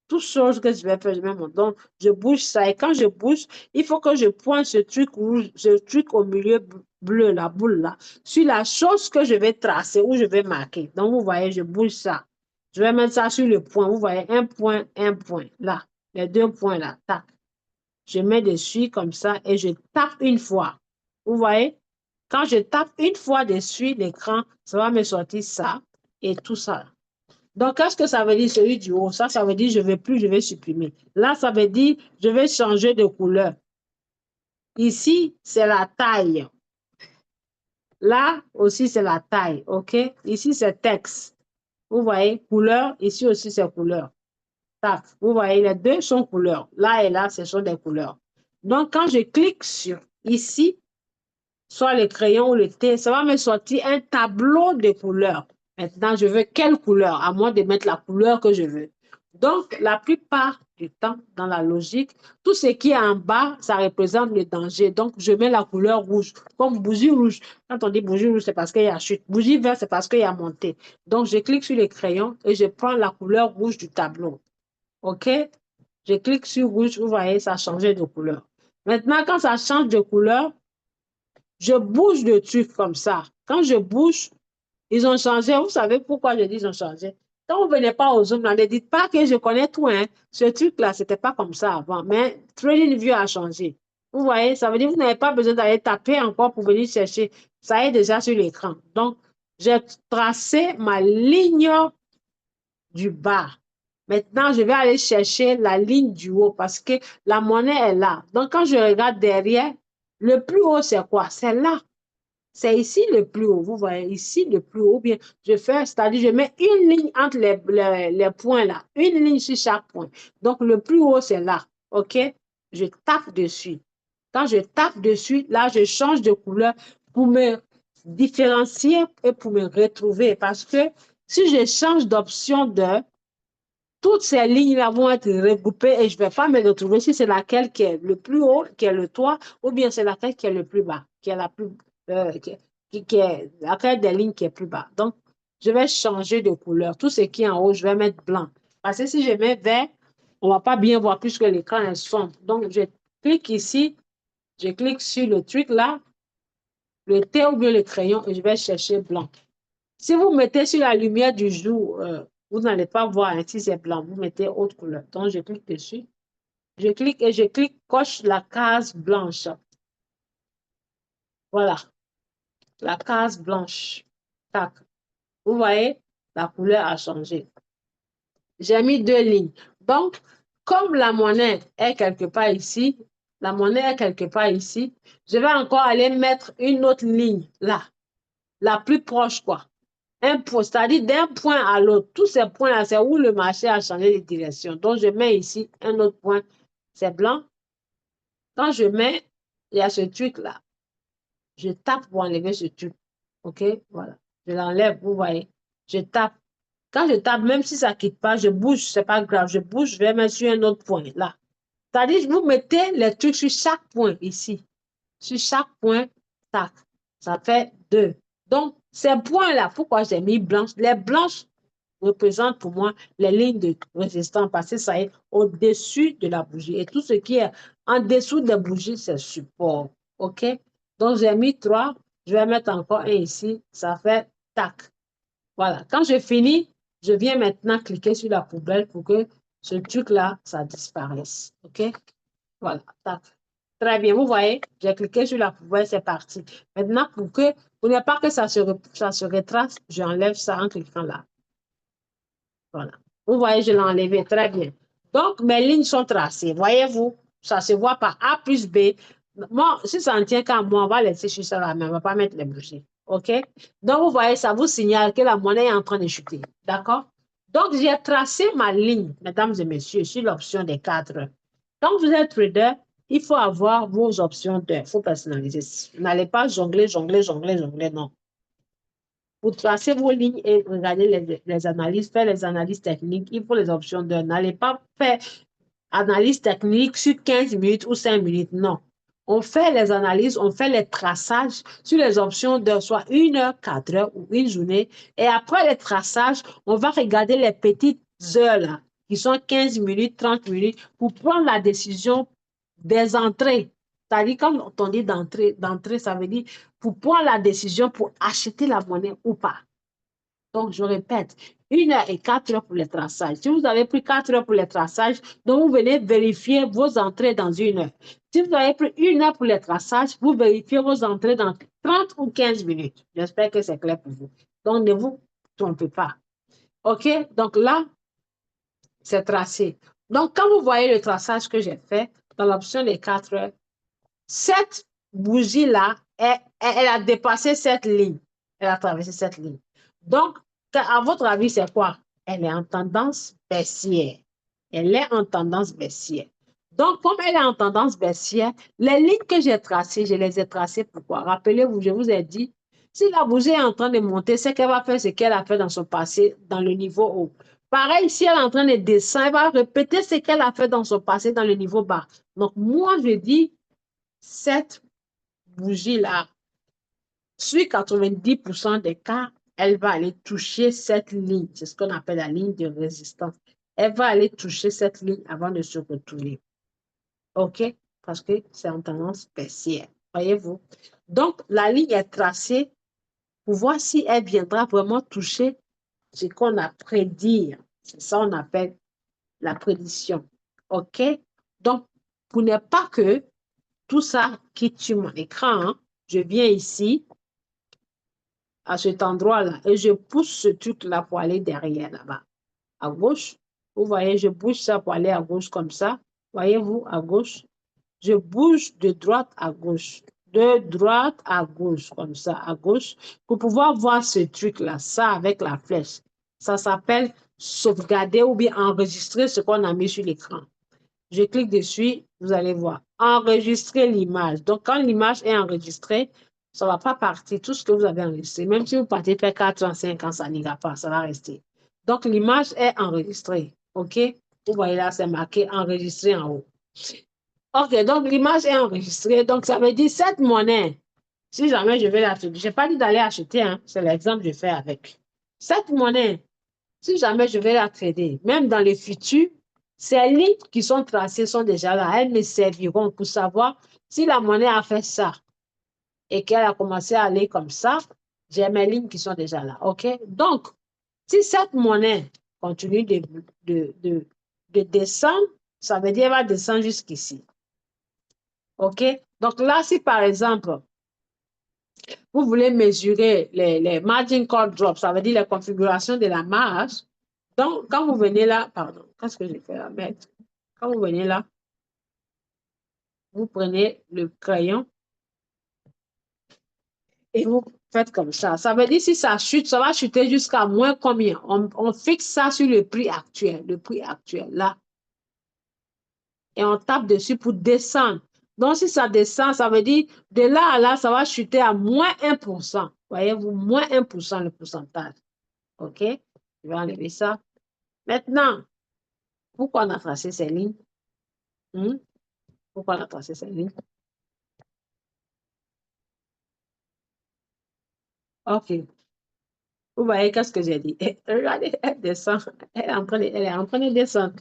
Toute chose que je vais faire, je mets mon doigt. Je bouge ça. Et quand je bouge, il faut que je pointe ce truc rouge, ce truc au milieu bleu, la boule là, sur la chose que je vais tracer ou je vais marquer. Donc, vous voyez, je bouge ça. Je vais mettre ça sur le point. Vous voyez, un point, là. Les deux points là, tac. Je mets dessus comme ça et je tape une fois. Vous voyez? Quand je tape une fois dessus l'écran, ça va me sortir ça et tout ça. Donc, qu'est-ce que ça veut dire, celui du haut? Ça veut dire je ne veux plus, je vais supprimer. Là, ça veut dire je vais changer de couleur. Ici, c'est la taille. Là aussi, c'est la taille, OK? Ici, c'est texte. Vous voyez, couleur. Ici aussi, c'est couleur. Tac. Vous voyez, les deux sont couleurs. Là et là, ce sont des couleurs. Donc, quand je clique sur ici, soit le crayon ou le thé, ça va me sortir un tableau de couleurs. Maintenant, je veux quelle couleur? À moi de mettre la couleur que je veux. Donc, la plupart du temps, dans la logique, tout ce qui est en bas, ça représente le danger. Donc, je mets la couleur rouge, comme bougie rouge. Quand on dit bougie rouge, c'est parce qu'il y a chute. Bougie verte, c'est parce qu'il y a montée. Donc, je clique sur le crayon et je prends la couleur rouge du tableau. OK? Je clique sur rouge, vous voyez, ça a changé de couleur. Maintenant, quand ça change de couleur, je bouge le truc comme ça. Quand je bouge, ils ont changé. Vous savez pourquoi je dis ils ont changé? Quand vous ne venez pas au Zoom, là, ne dites pas que je connais tout. Hein. Ce truc-là, ce n'était pas comme ça avant. Mais TradingView a changé. Vous voyez, ça veut dire que vous n'avez pas besoin d'aller taper encore pour venir chercher. Ça est déjà sur l'écran. Donc, j'ai tracé ma ligne du bas. Maintenant, je vais aller chercher la ligne du haut parce que la monnaie est là. Donc, quand je regarde derrière, le plus haut, c'est quoi? C'est là. C'est ici le plus haut. Vous voyez, ici le plus haut. Bien, je fais, c'est-à-dire, je mets une ligne entre les points là. Une ligne sur chaque point. Donc, le plus haut, c'est là. OK? Je tape dessus. Quand je tape dessus, là, je change de couleur pour me différencier et pour me retrouver. Parce que si je change d'option de toutes ces lignes-là vont être regroupées et je ne vais pas me retrouver si c'est laquelle qui est le plus haut, qui est le toit, ou bien c'est laquelle qui est le plus bas, qui est la plus, qui est laquelle des lignes qui est plus bas. Donc, je vais changer de couleur. Tout ce qui est en haut, je vais mettre blanc. Parce que si je mets vert, on ne va pas bien voir puisque l'écran est sombre. Donc, je clique ici, je clique sur le truc là, le T ou bien le crayon et je vais chercher blanc. Si vous mettez sur la lumière du jour, vous n'allez pas voir hein, si c'est blanc. Vous mettez autre couleur. Donc, je clique dessus. Je clique et je clique, coche la case blanche. Voilà, la case blanche. Tac. Vous voyez, la couleur a changé. J'ai mis deux lignes. Donc, comme la monnaie est quelque part ici, la monnaie est quelque part ici, je vais encore aller mettre une autre ligne là, la plus proche, quoi. Un point, c'est-à-dire d'un point à l'autre. Tous ces points-là, c'est où le marché a changé de direction. Donc, je mets ici un autre point. C'est blanc. Quand je mets, il y a ce truc-là. Je tape pour enlever ce truc. OK? Voilà. Je l'enlève, vous voyez. Je tape. Quand je tape, même si ça ne quitte pas, je bouge, ce n'est pas grave. Je bouge, je vais mettre sur un autre point, là. C'est-à-dire, vous mettez les trucs sur chaque point, ici. Sur chaque point, tac. Ça fait deux. Donc, ces points-là, pourquoi j'ai mis blanches? Les blanches représentent pour moi les lignes de résistance parce que ça est au-dessus de la bougie. Et tout ce qui est en dessous de la bougie, c'est support. OK? Donc, j'ai mis trois. Je vais mettre encore un ici. Ça fait tac. Voilà. Quand je finis, je viens maintenant cliquer sur la poubelle pour que ce truc-là, ça disparaisse. OK? Voilà. Tac. Très bien. Vous voyez, j'ai cliqué sur la poubelle, c'est parti. Maintenant, pour ne pas que ça se retrace, j'enlève ça en cliquant là. Voilà. Vous voyez, je l'ai enlevé. Très bien. Donc, mes lignes sont tracées. Voyez-vous, ça se voit par A plus B. Moi, si ça ne tient qu'à moi, on va laisser sur ça là, mais on ne va pas mettre les bougies. OK? Donc, vous voyez, ça vous signale que la monnaie est en train de chuter. D'accord? Donc, j'ai tracé ma ligne, mesdames et messieurs, sur l'option des cadres. Quand vous êtes trader, il faut avoir vos options d'heure. Il faut personnaliser. Vous n'allez pas jongler, non. Vous tracez vos lignes et regardez les analyses, faire les analyses techniques. Il faut les options d'heure. N'allez pas faire analyse technique sur 15 minutes ou 5 minutes. Non. On fait les analyses, on fait les traçages sur les options de soit 1 heure, 4 heures ou une journée. Et après les traçages, on va regarder les petites heures là, qui sont 15 minutes, 30 minutes, pour prendre la décision des entrées. C'est-à-dire, quand on dit d'entrée, ça veut dire pour prendre la décision pour acheter la monnaie ou pas. Donc, je répète, 1 heure et 4 heures pour les traçages. Si vous avez pris 4 heures pour les traçages, donc vous venez vérifier vos entrées dans 1 heure. Si vous avez pris 1 heure pour les traçages, vous vérifiez vos entrées dans 30 ou 15 minutes. J'espère que c'est clair pour vous. Donc, ne vous trompez pas. OK? Donc là, c'est tracé. Donc, quand vous voyez le traçage que j'ai fait dans l'option des 4 heures, cette bougie-là, elle a dépassé cette ligne. Elle a traversé cette ligne. Donc, à votre avis, c'est quoi? Elle est en tendance baissière. Elle est en tendance baissière. Donc, comme elle est en tendance baissière, les lignes que j'ai tracées, je les ai tracées pourquoi? Rappelez-vous, je vous ai dit, si la bougie est en train de monter, c'est qu'elle va faire ce qu'elle a fait dans son passé, dans le niveau haut. Pareil, si elle est en train de descendre, elle va répéter ce qu'elle a fait dans son passé, dans le niveau bas. Donc, moi, je dis, cette bougie-là, sur 90% des cas, elle va aller toucher cette ligne. C'est ce qu'on appelle la ligne de résistance. Elle va aller toucher cette ligne avant de se retourner. OK? Parce que c'est en tendance baissière. Voyez-vous? Donc, la ligne est tracée pour voir si elle viendra vraiment toucher ce qu'on a prédit. C'est ça qu'on appelle la prédiction. OK? Donc, pour ne pas que tout ça quitte sur mon écran, hein, je viens ici, à cet endroit-là, et je pousse ce truc-là pour aller derrière là-bas, à gauche. Vous voyez, je bouge ça pour aller à gauche comme ça. Voyez-vous, à gauche. Je bouge de droite à gauche, de droite à gauche, comme ça, à gauche, pour pouvoir voir ce truc-là, ça avec la flèche. Ça s'appelle sauvegarder ou bien enregistrer ce qu'on a mis sur l'écran. Je clique dessus, vous allez voir. Enregistrer l'image. Donc, quand l'image est enregistrée, ça ne va pas partir, tout ce que vous avez enregistré. Même si vous partez faire 4 ans, 5 ans, ça n'ira pas, ça va rester. Donc, l'image est enregistrée. OK? Vous voyez là, c'est marqué enregistré en haut. OK, donc l'image est enregistrée. Donc, ça veut dire cette monnaie, si jamais je vais l'acheter, je n'ai pas dit d'aller acheter, hein, c'est l'exemple que je fais avec. Cette monnaie, si jamais je vais la trader, même dans le futur, ces lignes qui sont tracées sont déjà là. Elles me serviront pour savoir si la monnaie a fait ça et qu'elle a commencé à aller comme ça. J'ai mes lignes qui sont déjà là. OK? Donc, si cette monnaie continue de descendre, ça veut dire qu'elle va descendre jusqu'ici. OK? Donc là, si par exemple, vous voulez mesurer les margin call drops, ça veut dire la configuration de la marge. Donc, quand vous venez là, pardon, qu'est-ce que j'ai fait là? Merde. Quand vous venez là, vous prenez le crayon et vous faites comme ça. Ça veut dire si ça chute, ça va chuter jusqu'à moins combien? On fixe ça sur le prix actuel là. Et on tape dessus pour descendre. Donc, si ça descend, ça veut dire de là à là, ça va chuter à moins 1%. Voyez-vous, moins 1% le pourcentage. OK? Je vais enlever ça. Maintenant, pourquoi on a tracé ces lignes? Pourquoi on a tracé ces lignes? OK. Vous voyez qu'est-ce que j'ai dit? Regardez, elle descend. Elle est en train de descendre.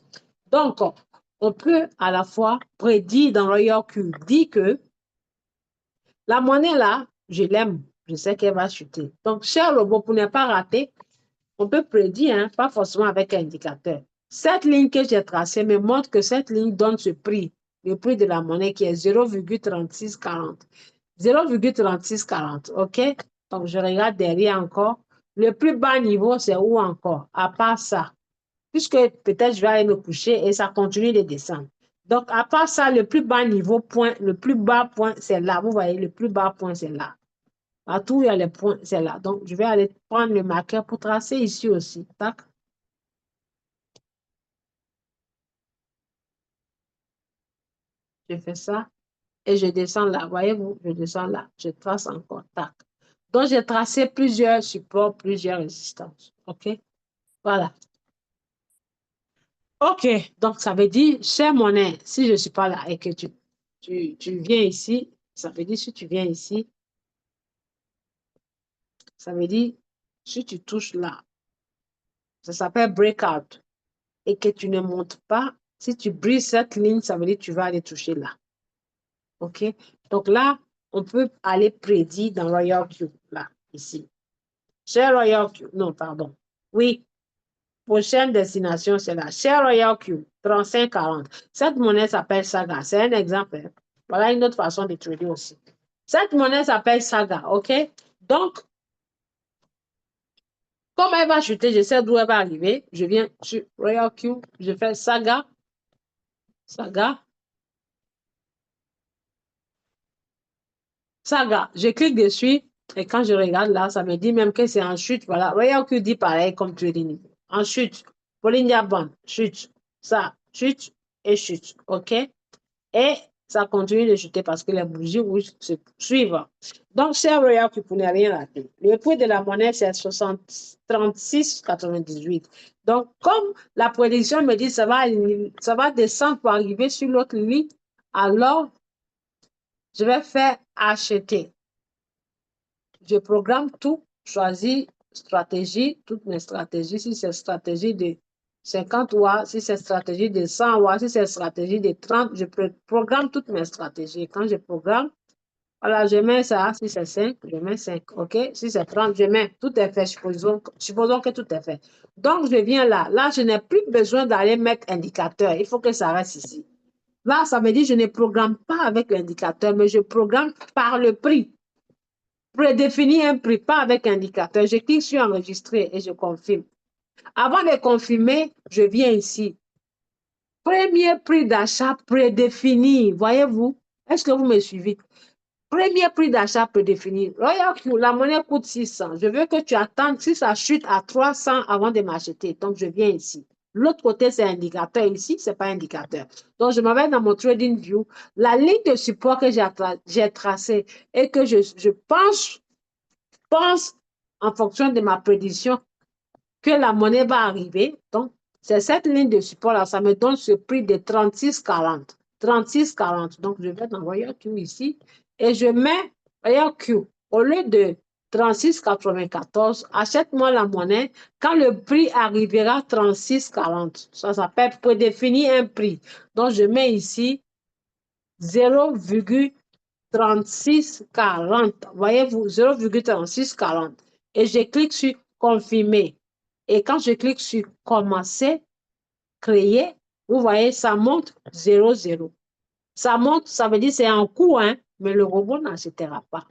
Donc, on peut à la fois prédire dans le York dit que la monnaie là, je l'aime. Je sais qu'elle va chuter. Donc, cher robot, pour ne pas rater, on peut prédire, hein, pas forcément avec un indicateur. Cette ligne que j'ai tracée me montre que cette ligne donne ce prix, le prix de la monnaie qui est 0,3640. 0,3640, OK? Donc, je regarde derrière encore. Le plus bas niveau, c'est où encore? À part ça. Puisque peut-être je vais aller me coucher et ça continue de descendre. Donc, à part ça, le plus bas niveau, point, le plus bas point, c'est là. Vous voyez, le plus bas point, c'est là. Partout où il y a les points, c'est là. Donc, je vais aller prendre le marqueur pour tracer ici aussi. Tac. Je fais ça et je descends là. Voyez-vous, je descends là. Je trace encore. Tac. Donc, j'ai tracé plusieurs supports, plusieurs résistances. OK? Voilà. OK, donc ça veut dire, chère monnaie, si je ne suis pas là et que tu viens ici, ça veut dire si tu viens ici, ça veut dire si tu touches là, ça s'appelle breakout, et que tu ne montes pas, si tu brises cette ligne, ça veut dire que tu vas aller toucher là. OK? Donc là, on peut aller prédire dans Royal Q, là, ici. Cher Royal Q, non, pardon. Oui, prochaine destination, c'est la Cher Royal Q, 3540. Cette monnaie s'appelle Saga. C'est un exemple. Hein. Voilà une autre façon de trader aussi. Cette monnaie s'appelle Saga, OK? Donc, comme elle va chuter, je sais d'où elle va arriver. Je viens sur Royal Q, je fais Saga, Saga, Saga. Je clique dessus et quand je regarde là, ça me dit même que c'est en chute. Voilà, Royal Q dit pareil comme trading. En chute. Polynia Bond, chute. Ça, chute et chute, OK? Et ça continue de chuter parce que les bougies rouges se suivent. Donc, cher Royal, tu ne pouvez rien rater. Le prix de la monnaie, c'est 36,98. Donc, comme la prédiction me dit ça va descendre pour arriver sur l'autre ligne, alors je vais faire acheter. Je programme tout, choisis stratégie, toutes mes stratégies. Si c'est stratégie de 50 watts, si c'est stratégie de 100 watts, si c'est stratégie de 30, je programme toutes mes stratégies. Quand je programme, voilà, je mets ça. Si c'est 5, je mets 5. OK? Si c'est 30, je mets. Tout est fait. Supposons que tout est fait. Donc, je viens là. Là, je n'ai plus besoin d'aller mettre indicateur. Il faut que ça reste ici. Là, ça veut dire que je ne programme pas avec l'indicateur, mais je programme par le prix. Prédéfinir un prix, pas avec indicateur. Je clique sur enregistrer et je confirme. Avant de confirmer, je viens ici. Premier prix d'achat prédéfini. Voyez-vous? Est-ce que vous me suivez? Premier prix d'achat prédéfini. Royal Q, la monnaie coûte 600. Je veux que tu attendes si ça chute à 300 avant de m'acheter. Donc, je viens ici. L'autre côté, c'est indicateur. Ici, ce n'est pas indicateur. Donc, je m'en vais dans mon Trading View. La ligne de support que j'ai tracée et que je pense en fonction de ma prédiction que la monnaie va arriver. Donc, c'est cette ligne de support-là. Ça me donne ce prix de 36,40. 36,40. Donc, je vais dans Royal Q ici et je mets Royal Q. Au lieu de 36,94, achète-moi la monnaie quand le prix arrivera 36,40. Ça s'appelle prédéfinir un prix. Donc, je mets ici 0,3640. Voyez-vous, 0,3640. Et je clique sur confirmer. Et quand je clique sur commencer, créer, vous voyez, ça monte 0,0. Ça monte, ça veut dire c'est en cours, hein, mais le robot n'achètera pas.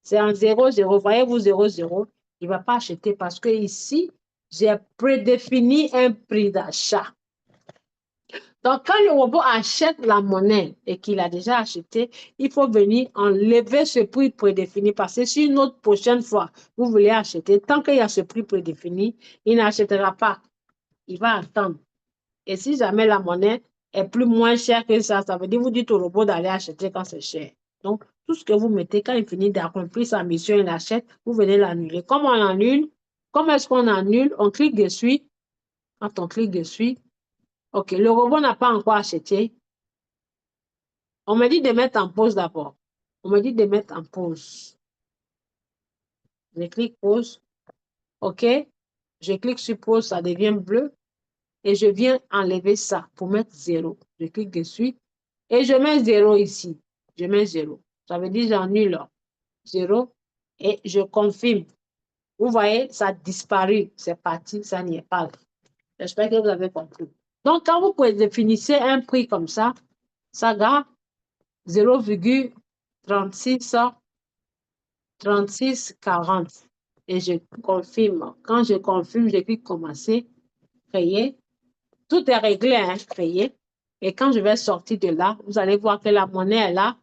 C'est en 0,0. Voyez-vous, 0,0. Il ne va pas acheter parce que ici, j'ai prédéfini un prix d'achat. Donc, quand le robot achète la monnaie et qu'il a déjà acheté, il faut venir enlever ce prix prédéfini parce que si une autre prochaine fois, vous voulez acheter, tant qu'il y a ce prix prédéfini, il n'achètera pas. Il va attendre. Et si jamais la monnaie est plus moins chère que ça veut dire que vous dites au robot d'aller acheter quand c'est cher. Donc, tout ce que vous mettez, quand il finit d'accomplir sa mission, il achète, vous venez l'annuler. Comment on annule? Comment est-ce qu'on annule? On clique dessus. Quand on clique dessus, OK, le robot n'a pas encore acheté. On me dit de mettre en pause d'abord. On me dit de mettre en pause. Je clique pause. OK. Je clique sur pause, ça devient bleu. Et je viens enlever ça pour mettre 0. Je clique dessus. Et je mets 0 ici. Je mets 0. Ça veut dire j'annule 0. Et je confirme. Vous voyez, ça a disparu. C'est parti, ça n'y est pas. J'espère que vous avez compris. Donc, quand vous définissez un prix comme ça garde 0,3640 et je confirme. Quand je confirme, je clique commencer, créer. Tout est réglé, hein, créer. Et quand je vais sortir de là, vous allez voir que la monnaie est là.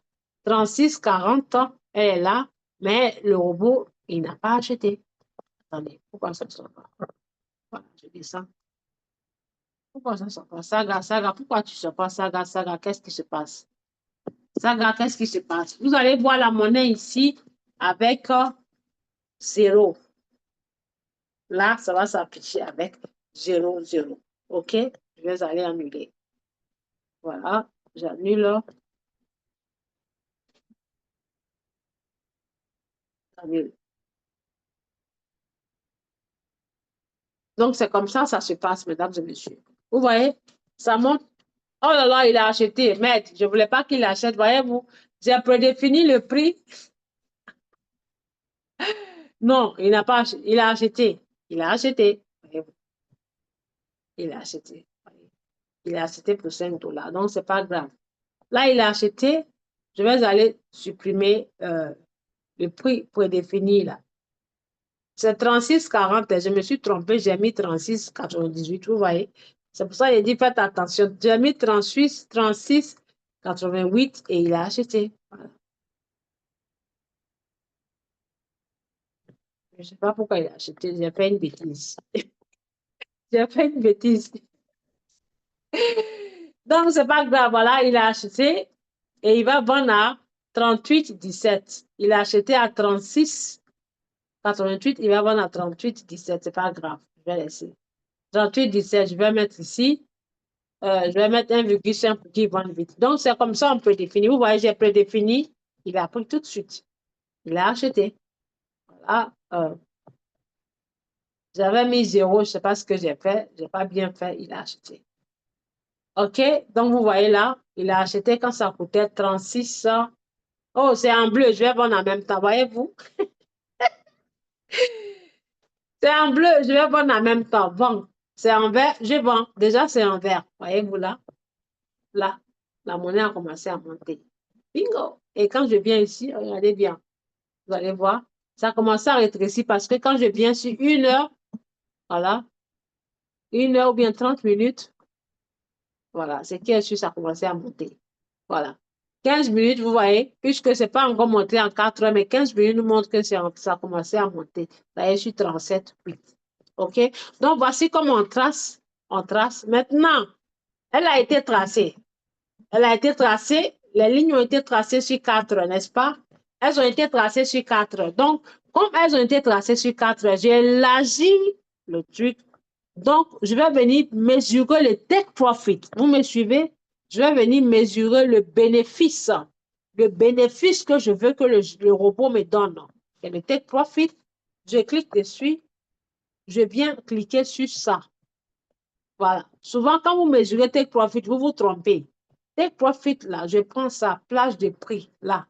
36,40, elle est là, mais le robot, il n'a pas acheté. Attendez, pourquoi ça ne sort pas? Voilà, je descends. Pourquoi ça ne sort pas? Saga, pourquoi tu ne sors pas? Saga, qu'est-ce qui se passe? Saga, qu'est-ce qui se passe? Vous allez voir la monnaie ici avec 0. Là, ça va s'afficher avec 0,0. OK? Je vais aller annuler. Voilà, j'annule. Annule. Donc, c'est comme ça se passe, mesdames et messieurs. Vous voyez, ça montre. Oh là là, il a acheté. Merde, je ne voulais pas qu'il achète. Voyez-vous, j'ai prédéfini le prix. Non, il n'a pas acheté. Il a acheté. Il a acheté. Voyez-vous, il a acheté. Il a acheté pour 5 $. Donc, ce n'est pas grave. Là, il a acheté. Je vais aller supprimer le prix prédéfini là. C'est 36,40. Je me suis trompée. J'ai mis 36,98. Vous voyez? C'est pour ça que j'ai dit faites attention. J'ai mis 36,88 et il a acheté. Voilà. Je ne sais pas pourquoi il a acheté. J'ai fait une bêtise. J'ai fait une bêtise. Donc, c'est pas grave. Voilà, il a acheté et il va vendre à 38,17. Il a acheté à 36,88. Il va vendre à 38,17. C'est pas grave. Je vais laisser. 38,17. Je vais mettre ici. Je vais mettre 1,5 pour qu'il vende vite. Donc, c'est comme ça on peut définir. Vous voyez, j'ai prédéfini. Il a pris tout de suite. Il a acheté. Voilà. J'avais mis 0. Je ne sais pas ce que j'ai fait. Je n'ai pas bien fait. Il a acheté. OK? Donc, vous voyez là, il a acheté quand ça coûtait 36. Oh, c'est en bleu. Je vais vendre en même temps. Voyez-vous? C'est en bleu. Je vais vendre en même temps. Vendre. C'est en vert. Je vends. Déjà, c'est en vert. Voyez-vous là? Là. La monnaie a commencé à monter. Bingo! Et quand je viens ici, regardez bien. Vous allez voir. Ça a commencé à rétrécir parce que quand je viens sur 1 heure, voilà, 1 heure ou bien 30 minutes, voilà, c'est qui est sûr, ça a commencé à monter. Voilà. 15 minutes, vous voyez, puisque ce n'est pas encore monté en 4 heures, mais 15 minutes nous montrent que ça a commencé à monter. Là, je suis 37,8. OK? Donc, voici comment on trace. On trace. Maintenant, elle a été tracée. Elle a été tracée. Les lignes ont été tracées sur 4 heures, n'est-ce pas? Elles ont été tracées sur 4 heures. Donc, comme elles ont été tracées sur 4 heures, j'ai élargi le truc. Donc, je vais venir mesurer le take profit. Vous me suivez? Je vais venir mesurer le bénéfice. Le bénéfice que je veux que le robot me donne. Et le take profit, je clique dessus. Je viens cliquer sur ça. Voilà. Souvent, quand vous mesurez take profit, vous vous trompez. Take profit, là, je prends ça, plage de prix, là.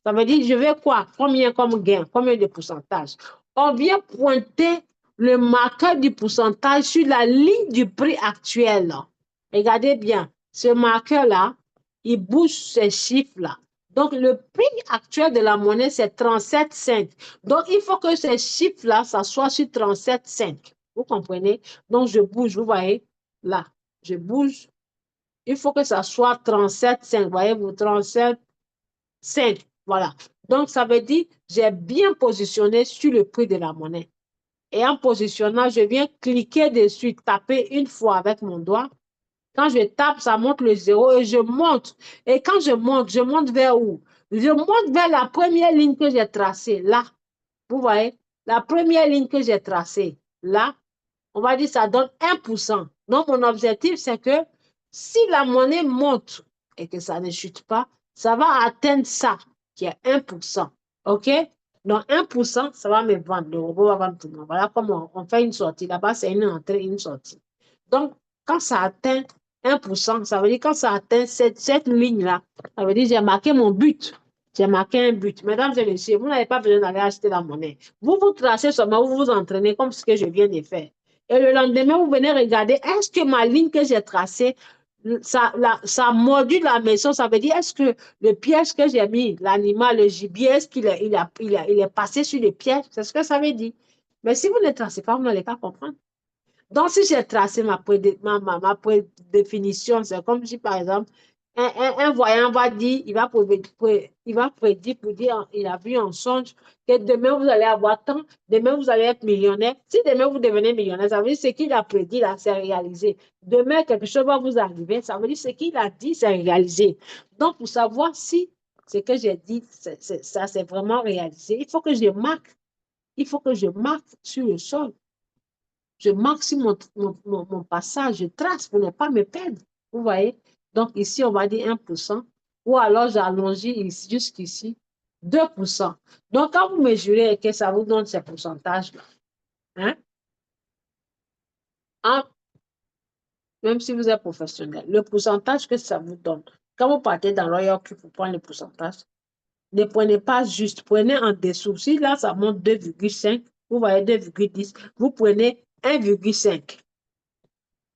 Ça veut dire, je veux quoi? Combien comme gain? Combien de pourcentage? On vient pointer le marqueur du pourcentage sur la ligne du prix actuel. Regardez bien, ce marqueur-là, il bouge ces chiffres-là. Donc, le prix actuel de la monnaie, c'est 37,5. Donc, il faut que ces chiffres-là, ça soit sur 37,5. Vous comprenez? Donc, je bouge, vous voyez, là, je bouge. Il faut que ça soit 37,5. Voyez-vous, 37,5. Voilà. Donc, ça veut dire j'ai bien positionné sur le prix de la monnaie. Et en positionnant, je viens cliquer dessus, taper une fois avec mon doigt. Quand je tape, ça monte le 0 et je monte. Et quand je monte vers où? Je monte vers la première ligne que j'ai tracée, là. Vous voyez? La première ligne que j'ai tracée, là, on va dire ça donne 1%. Donc, mon objectif, c'est que si la monnaie monte et que ça ne chute pas, ça va atteindre ça, qui est 1%. OK? Donc, 1%, ça va me vendre. Le robot va vendre tout le monde. Voilà comment on fait une sortie. Là-bas, c'est une entrée, une sortie. Donc, quand ça atteint 1%, ça veut dire quand ça atteint cette ligne-là, ça veut dire j'ai marqué mon but. J'ai marqué un but. Mesdames et messieurs, vous n'avez pas besoin d'aller acheter la monnaie. Vous vous tracez seulement, vous vous entraînez comme ce que je viens de faire. Et le lendemain, vous venez regarder, est-ce que ma ligne que j'ai tracée, ça module la maison, ça veut dire, est-ce que le piège que j'ai mis, l'animal, le gibier, est-ce qu'il il est passé sur le piège? C'est ce que ça veut dire. Mais si vous ne tracez pas, vous n'allez pas comprendre. Donc, si j'ai tracé ma prédéfinition, c'est comme si, par exemple, un voyant va dire, il va prédire pour dire, il a vu en songe que demain vous allez avoir tant, demain vous allez être millionnaire. Si demain vous devenez millionnaire, ça veut dire ce qu'il a prédit là, c'est réalisé. Demain, quelque chose va vous arriver, ça veut dire ce qu'il a dit, c'est réalisé. Donc, pour savoir si ce que j'ai dit, ça c'est vraiment réalisé, il faut que je marque sur le sol. je marque sur mon passage, je trace pour ne pas me perdre. Vous voyez? Donc ici, on va dire 1%. Ou alors j'allonge ici, jusqu'ici, 2%. Donc quand vous mesurez que ça vous donne ces pourcentages-là, hein? Même si vous êtes professionnel, le pourcentage que ça vous donne, quand vous partez dans Royal Q pour prendre le pourcentage, ne prenez pas juste, prenez en dessous. Si là, ça monte 2,5, vous voyez 2,10, vous prenez 1,5.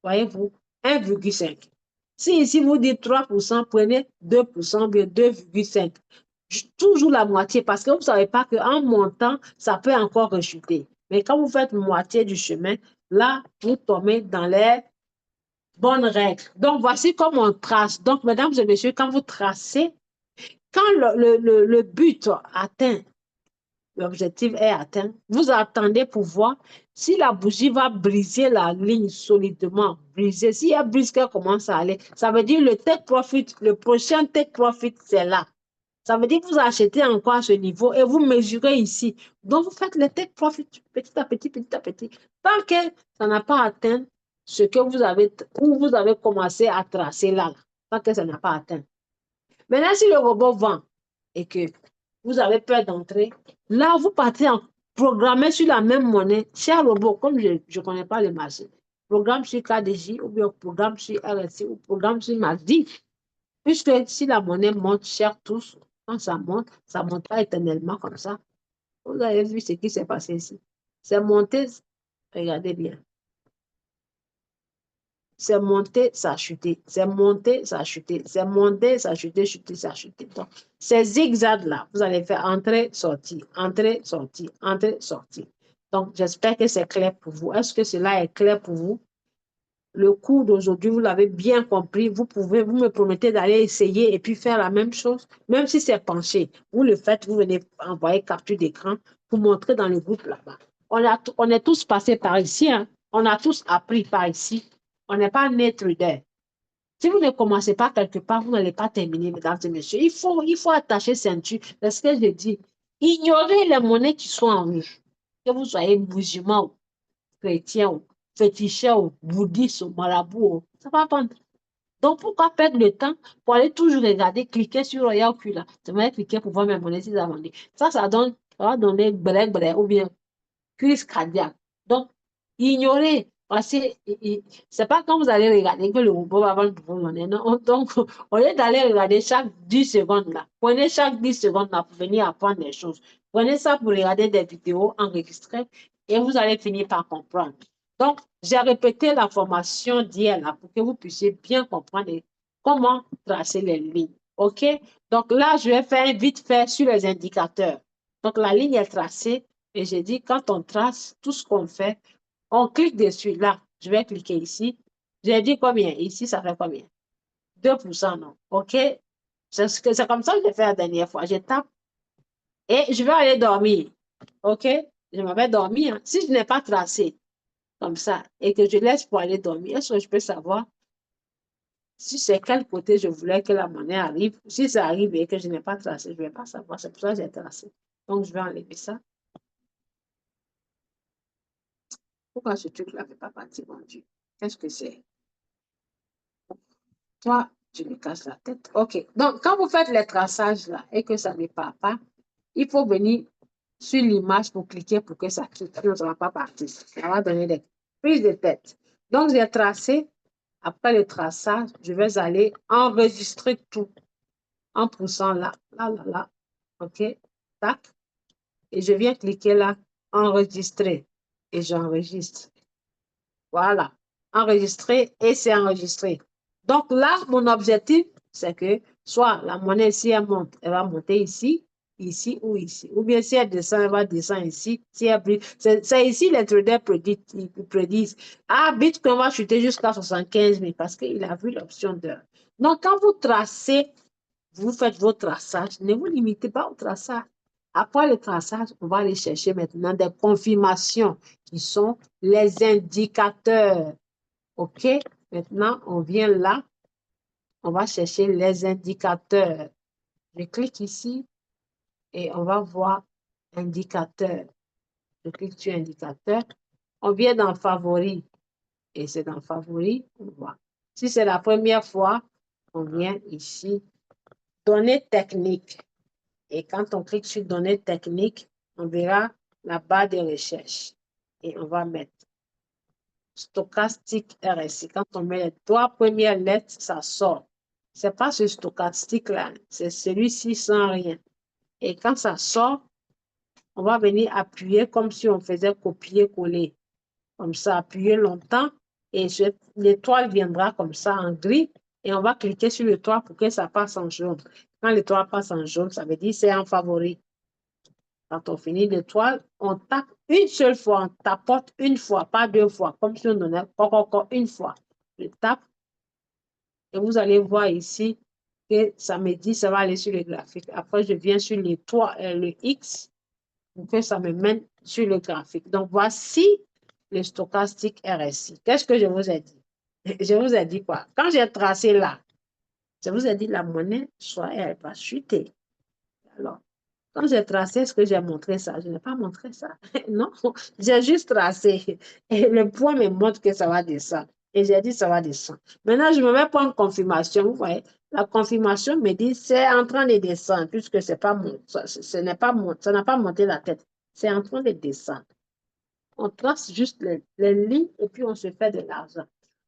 Voyez-vous, 1,5. Si ici vous dites 3%, prenez 2%, bien 2,5. Toujours la moitié, parce que vous ne savez pas qu'en montant, ça peut encore rechuter. Mais quand vous faites moitié du chemin, là, vous tombez dans les bonnes règles. Donc, voici comment on trace. Donc, mesdames et messieurs, quand vous tracez, quand le but atteint, l'objectif est atteint, vous attendez pour voir si la bougie va briser la ligne solidement, briser. Si elle brise, qu'elle commence à aller, ça veut dire le take profit, le prochain take profit, c'est là. Ça veut dire que vous achetez encore à ce niveau et vous mesurez ici. Donc, vous faites le take profit petit à petit, petit à petit. Tant que ça n'a pas atteint ce que vous avez, où vous avez commencé à tracer là, tant que ça n'a pas atteint. Maintenant, si le robot vend et que vous avez peur d'entrer, là, vous partez en programmer sur la même monnaie. Cher robot, comme je ne connais pas le marché, programme sur KDJ ou bien programme sur RSI ou programme sur MACD. Puisque si la monnaie monte cher tous, quand ça monte pas éternellement comme ça. Vous avez vu ce qui s'est passé ici. C'est monté, regardez bien. C'est monté, ça a chuté. C'est monté, ça a chuté. C'est monté, ça a chuté, chuté, ça a chuté. Donc, ces zigzags-là, vous allez faire entrée, sortie, entrée, sortie, entrée, sortie. Donc, j'espère que c'est clair pour vous. Est-ce que cela est clair pour vous? Le cours d'aujourd'hui, vous l'avez bien compris. Vous me promettez d'aller essayer et puis faire la même chose, même si c'est penché. Vous le faites, vous venez envoyer capture d'écran pour montrer dans le groupe là-bas. On est tous passés par ici, hein. On a tous appris par ici. On n'est pas né trader. Si vous ne commencez pas quelque part, vous n'allez pas terminer, mesdames et messieurs. Il faut attacher ceinture. C'est ce que je dis. Ignorez les monnaies qui sont en rouge. Que vous soyez musulman, chrétien, féticheur, bouddhiste, marabout, ça va vendre. Donc, pourquoi perdre le temps pour aller toujours regarder, cliquer sur Royal Q là? Je vais cliquer pour voir mes monnaies si ça vendu. Ça va donner blé ou bien crise cardiaque. Donc, ignorer, parce que c'est pas quand vous allez regarder que le robot va vendre vos monnaies. Non? Donc, au lieu d'aller regarder chaque 10 secondes là, prenez chaque 10 secondes là pour venir apprendre des choses. Prenez ça pour regarder des vidéos enregistrées et vous allez finir par comprendre. Donc, j'ai répété la formation d'hier là pour que vous puissiez bien comprendre comment tracer les lignes. OK? Donc là, je vais faire vite fait sur les indicateurs. Donc, la ligne est tracée. Et j'ai dit, quand on trace tout ce qu'on fait, on clique dessus. Là, je vais cliquer ici. J'ai dit combien? Ici, ça fait combien? 2%, non? OK? C'est comme ça que j'ai fait la dernière fois. Je tape et je vais aller dormir. OK? Je m'avais dormi. Hein. Si je n'ai pas tracé comme ça et que je laisse pour aller dormir, est-ce que je peux savoir si c'est quel côté je voulais que la monnaie arrive? Si ça arrive et que je n'ai pas tracé, je ne vais pas savoir. C'est pour ça que j'ai tracé. Donc, je vais enlever ça. Pourquoi ce truc-là ne fait pas partie, mon Dieu? Qu'est-ce que c'est? Toi, tu me casses la tête. OK. Donc, quand vous faites les traçages là et que ça ne part pas, il faut venir sur l'image pour cliquer pour que ça quitte. Sinon, ça ne va pas partir. Ça va donner des prises de tête. Donc, j'ai tracé. Après le traçage, je vais aller enregistrer tout en poussant là, là, là, là. OK. Tac. Et je viens cliquer là, enregistrer. Et j'enregistre. Voilà. Enregistrer et c'est enregistré. Donc là, mon objectif, c'est que soit la monnaie, si elle monte, elle va monter ici, ici ou ici. Ou bien si elle descend, elle va descendre ici. Si c'est ici les traders prédisent. Ah, Bitcoin va chuter jusqu'à 75 000 parce qu'il a vu l'option d'heure. Donc, quand vous tracez, vous faites votre traçage, ne vous limitez pas au traçage. Après le traçage, on va aller chercher maintenant des confirmations qui sont les indicateurs. OK? Maintenant, on vient là. On va chercher les indicateurs. Je clique ici et on va voir indicateur. Je clique sur indicateur. On vient dans Favoris. Et c'est dans Favoris, on voit. Si c'est la première fois, on vient ici, Données techniques. Et quand on clique sur Données techniques, on verra la barre de recherche. Et on va mettre stochastique RSI. Quand on met les 3 premières lettres, ça sort. Ce n'est pas ce stochastique-là, c'est celui-ci sans rien. Et quand ça sort, on va venir appuyer comme si on faisait copier-coller. Comme ça, appuyer longtemps et l'étoile viendra comme ça en gris et on va cliquer sur l'étoile pour que ça passe en jaune. Quand l'étoile passe en jaune, ça veut dire c'est en favori. Quand on finit l'étoile, on tape une seule fois, on tapote une fois, pas 2 fois, comme si on donnait encore une fois. Je tape et vous allez voir ici que ça me dit, ça va aller sur le graphique. Après, je viens sur l'étoile, le X, pour que ça me mène sur le graphique. Donc, voici le stochastique RSI. Qu'est-ce que je vous ai dit? Je vous ai dit quoi? Quand j'ai tracé là, je vous ai dit la monnaie, soit elle va chuter. Alors, quand j'ai tracé, est-ce que j'ai montré ça? Je n'ai pas montré ça. Non, j'ai juste tracé. Et le point me montre que ça va descendre. Et j'ai dit ça va descendre. Maintenant, je me vais prendre confirmation. Vous voyez, la confirmation me dit c'est en train de descendre, puisque c'est pas ça n'a pas monté la tête. C'est en train de descendre. On trace juste les lignes et puis on se fait de l'argent.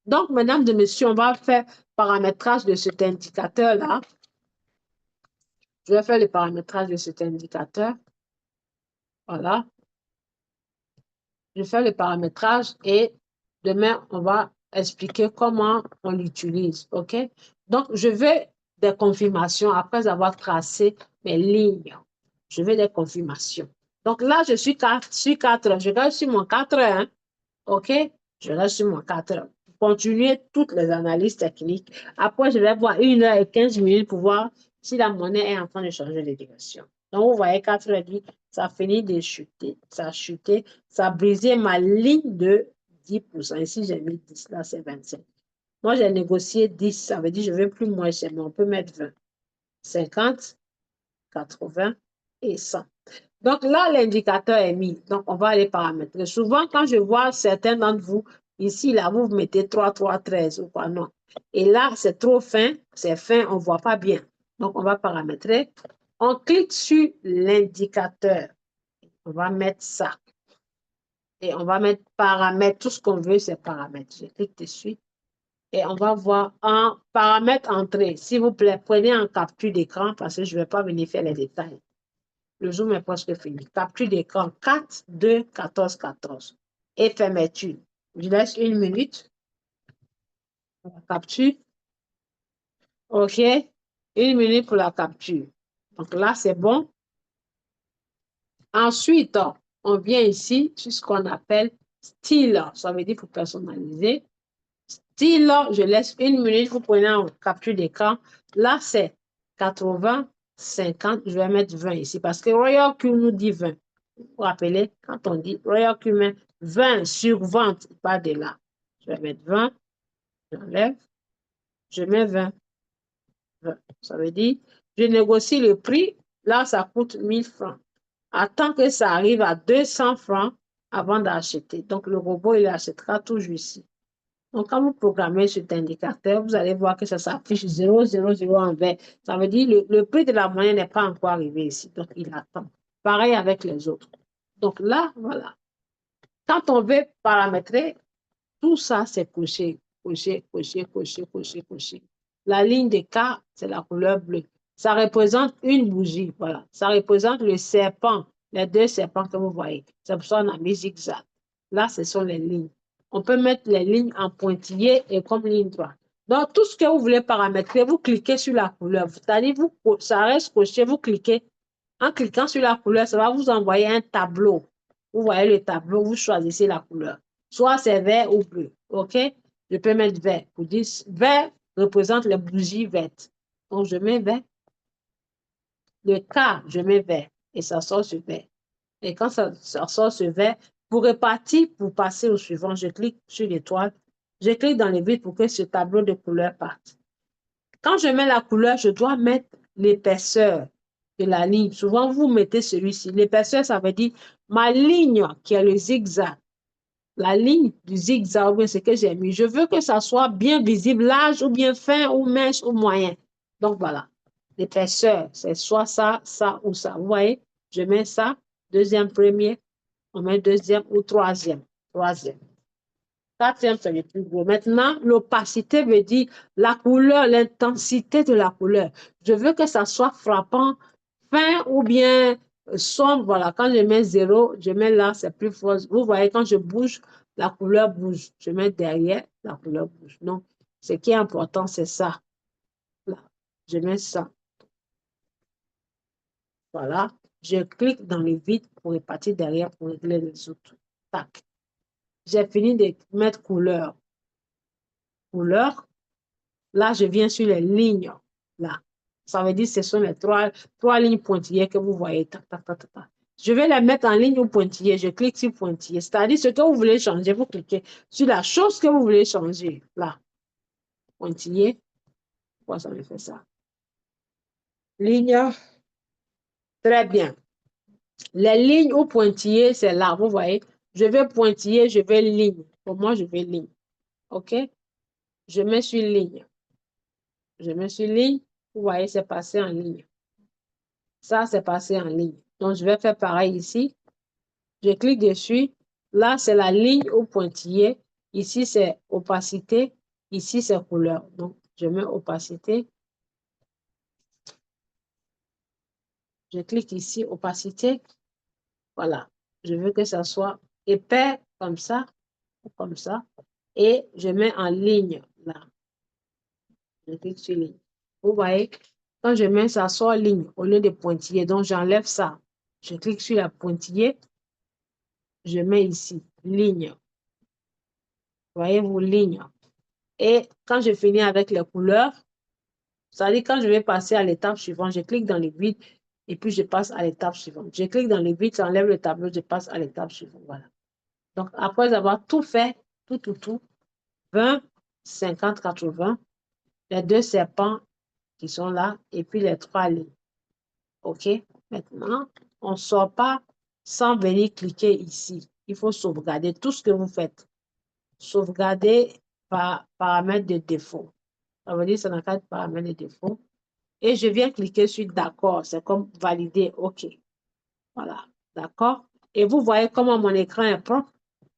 Donc, mesdames et messieurs, on va faire paramétrage de cet indicateur-là. Je vais faire le paramétrage de cet indicateur. Voilà. Je fais le paramétrage et demain, on va expliquer comment on l'utilise. OK? Donc, je veux des confirmations après avoir tracé mes lignes. Je veux des confirmations. Donc là, je suis sur 4. Je reste sur mon 4. Hein? OK? Je reste sur mon 4. Continuer toutes les analyses techniques. Après, je vais voir 1h15 pour voir si la monnaie est en train de changer de direction. Donc, vous voyez, 4h10, ça finit de chuter. Ça a chuté. Ça a brisé ma ligne de 10%. Ici, j'ai mis 10. Là, c'est 25. Moi, j'ai négocié 10. Ça veut dire que je ne veux plus moins cher, mais on peut mettre 20. 50, 80 et 100. Donc là, l'indicateur est mis. Donc, on va aller paramétrer. Souvent, quand je vois certains d'entre vous, ici, là, vous mettez 3, 3, 13 ou quoi, non. Et là, c'est trop fin, c'est fin, on ne voit pas bien. Donc, on va paramétrer. On clique sur l'indicateur. On va mettre ça. Et on va mettre paramètres. Tout ce qu'on veut, c'est paramètres. Je clique dessus. Et on va voir en paramètres entrée. S'il vous plaît, prenez en capture d'écran parce que je ne vais pas venir faire les détails. Le zoom est presque fini. Capture d'écran 4, 2, 14, 14. Et fermeture. Je laisse 1 minute. La capture. OK. 1 minute pour la capture. Donc là, c'est bon. Ensuite, on vient ici sur ce qu'on appelle style. Ça veut dire pour personnaliser. Style, je laisse 1 minute. Vous prenez en capture d'écran. Là, c'est 80, 50. Je vais mettre 20 ici parce que Royal Q nous dit 20. Vous vous rappelez, quand on dit Royal Cumin, 20 sur vente, pas de là. Je vais mettre 20, j'enlève, je mets 20. 20. Ça veut dire, je négocie le prix, là, ça coûte 1000 francs. Attends que ça arrive à 200 francs avant d'acheter. Donc, le robot, il achètera toujours ici. Donc, quand vous programmez cet indicateur, vous allez voir que ça s'affiche 0, 0, 0 en vert. Ça veut dire le prix de la monnaie n'est pas encore arrivé ici. Donc, il attend. Pareil avec les autres. Donc là, voilà. Quand on veut paramétrer, tout ça, c'est coché, coché, coché, coché, coché, coché. La ligne de K, c'est la couleur bleue. Ça représente une bougie, voilà. Ça représente le serpent, les 2 serpents que vous voyez. C'est pour ça qu'on a mis zigzag. Là, ce sont les lignes. On peut mettre les lignes en pointillé et comme ligne droite. Donc, tout ce que vous voulez paramétrer, vous cliquez sur la couleur. C'est-à-dire, ça reste coché, vous cliquez. En cliquant sur la couleur, ça va vous envoyer un tableau. Vous voyez le tableau, vous choisissez la couleur. Soit c'est vert ou bleu. OK? Je peux mettre vert. Vous dites, vert représente les bougies vertes. Donc, je mets vert. Le K, je mets vert. Et ça sort sur vert. Et quand ça sort sur vert, pour repartir, pour passer au suivant, je clique sur l'étoile. Je clique dans le vide pour que ce tableau de couleur parte. Quand je mets la couleur, je dois mettre l'épaisseur de la ligne. Souvent, vous mettez celui-ci. L'épaisseur, ça veut dire ma ligne qui est le zigzag. la ligne du zigzag, ou bien ce que j'ai mis. Je veux que ça soit bien visible, large ou bien fin ou mince ou moyen. Donc, voilà. L'épaisseur, c'est soit ça, ça ou ça. Vous voyez, je mets ça, deuxième, premier, on met deuxième ou troisième. Troisième. Quatrième, c'est le plus gros. Maintenant, l'opacité veut dire la couleur, l'intensité de la couleur. Je veux que ça soit frappant, fin ou bien sombre. Voilà, quand je mets 0, je mets là, c'est plus fort. Vous voyez, quand je bouge, la couleur bouge. Je mets derrière, la couleur bouge. Donc, ce qui est important, c'est ça. Là, je mets ça. Voilà. Je clique dans le vide pour répartir derrière pour régler les autres. Tac. J'ai fini de mettre couleur. Couleur. Là, je viens sur les lignes. Là. Ça veut dire que ce sont les trois lignes pointillées que vous voyez. Tac, tac, tac, tac. Je vais les mettre en ligne ou pointillée. Je clique sur pointillé. C'est-à-dire ce que vous voulez changer, vous cliquez sur la chose que vous voulez changer. Là. Pointillé. Pourquoi ça me fait ça? Ligne. Très bien. Les lignes ou pointillés, c'est là. Vous voyez, je vais pointiller, je vais ligne. Pour moi, je vais ligne. OK? Je mets sur ligne. Je mets sur ligne. Vous voyez, c'est passé en ligne. Ça, c'est passé en ligne. Donc, je vais faire pareil ici. Je clique dessus. Là, c'est la ligne ou pointillé. Ici, c'est opacité. Ici, c'est couleur. Donc, je mets opacité. Je clique ici, opacité. Voilà. Je veux que ça soit épais comme ça, comme ça. Et je mets en ligne là. Je clique sur ligne. Vous voyez, quand je mets ça sort ligne au lieu de pointillé. Donc, j'enlève ça. Je clique sur la pointillé. Je mets ici ligne. Voyez-vous, ligne. Et quand je finis avec les couleurs, ça veut dire quand je vais passer à l'étape suivante, je clique dans le vide et puis je passe à l'étape suivante. Je clique dans le vide, ça enlève le tableau, je passe à l'étape suivante. Voilà. Donc, après avoir tout fait, tout, 20, 50, 80, les deux serpents qui sont là et puis les trois lignes. OK? Maintenant, on ne sort pas sans venir cliquer ici. Il faut sauvegarder tout ce que vous faites. Sauvegarder par paramètre de défaut. Ça veut dire que ça n'a pas de paramètre de défaut. Et je viens cliquer sur d'accord. C'est comme valider. OK. Voilà. D'accord. Et vous voyez comment mon écran est propre.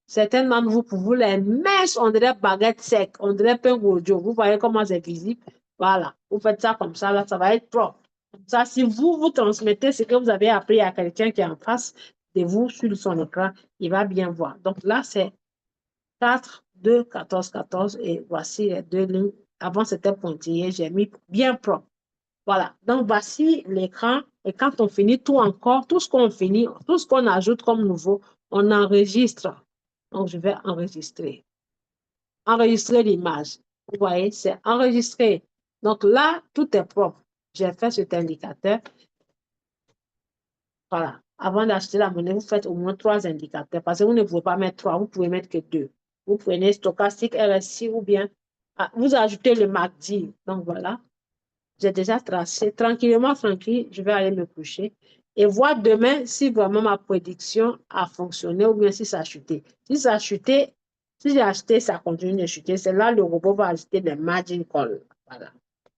Certainement, vous pouvez les mettre, on dirait baguette sec, on dirait pain gojo. Vous voyez comment c'est visible. Voilà. Vous faites ça comme ça, là, ça va être propre. Comme ça, si vous transmettez ce que vous avez appris à quelqu'un qui est en face de vous sur son écran, il va bien voir. Donc là, c'est 4, 2, 14, 14. Et voici les deux lignes. Avant, c'était pointillé. J'ai mis bien propre. Voilà. Donc, voici l'écran. Et quand on finit tout encore, tout ce qu'on finit, tout ce qu'on ajoute comme nouveau, on enregistre. Donc, je vais enregistrer. Enregistrer l'image. Vous voyez, c'est enregistré. Donc là, tout est propre. J'ai fait cet indicateur. Voilà. Avant d'acheter la monnaie, vous faites au moins 3 indicateurs parce que vous ne pouvez pas mettre 3, vous pouvez mettre que 2. Vous prenez stochastique, RSI ou bien vous ajoutez le MACD. Donc voilà. J'ai déjà tracé. Tranquillement, tranquille, je vais aller me coucher et voir demain si vraiment ma prédiction a fonctionné ou bien si ça a chuté. Si ça a chuté, si j'ai acheté, ça continue de chuter. C'est là le robot va ajouter des margin calls. Voilà.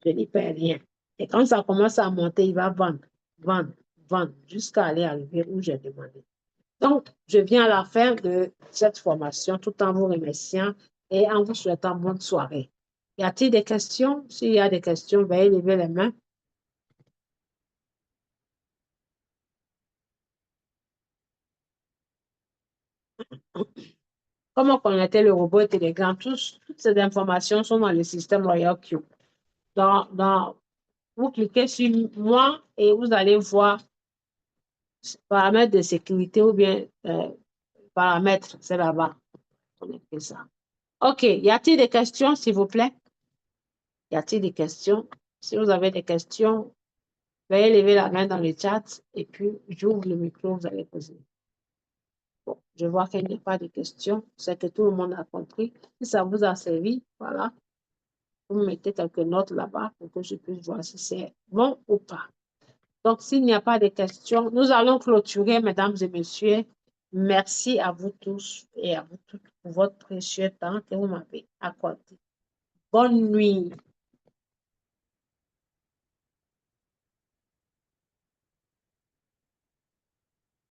Je n'y perds rien. Et quand ça commence à monter, il va vendre, vendre, vendre jusqu'à aller arriver où j'ai demandé. Donc, je viens à la fin de cette formation tout en vous remerciant et en vous souhaitant bonne soirée. Y a-t-il des questions? S'il y a des questions, veuillez lever les mains. Comment connecter le robot et Telegram? Toutes ces informations sont dans le système Royal Q. Vous cliquez sur moi et vous allez voir paramètres de sécurité ou bien paramètres, c'est là-bas. Connectez ça. OK. Y a-t-il des questions, s'il vous plaît? Y a-t-il des questions? Si vous avez des questions, veuillez lever la main dans le chat et puis j'ouvre le micro, vous allez poser. Bon, je vois qu'il n'y a pas de questions. C'est que tout le monde a compris. Si ça vous a servi, voilà, vous mettez quelques notes là-bas pour que je puisse voir si c'est bon ou pas. Donc, s'il n'y a pas de questions, nous allons clôturer, mesdames et messieurs. Merci à vous tous et à vous toutes pour votre précieux temps que vous m'avez accordé. Bonne nuit.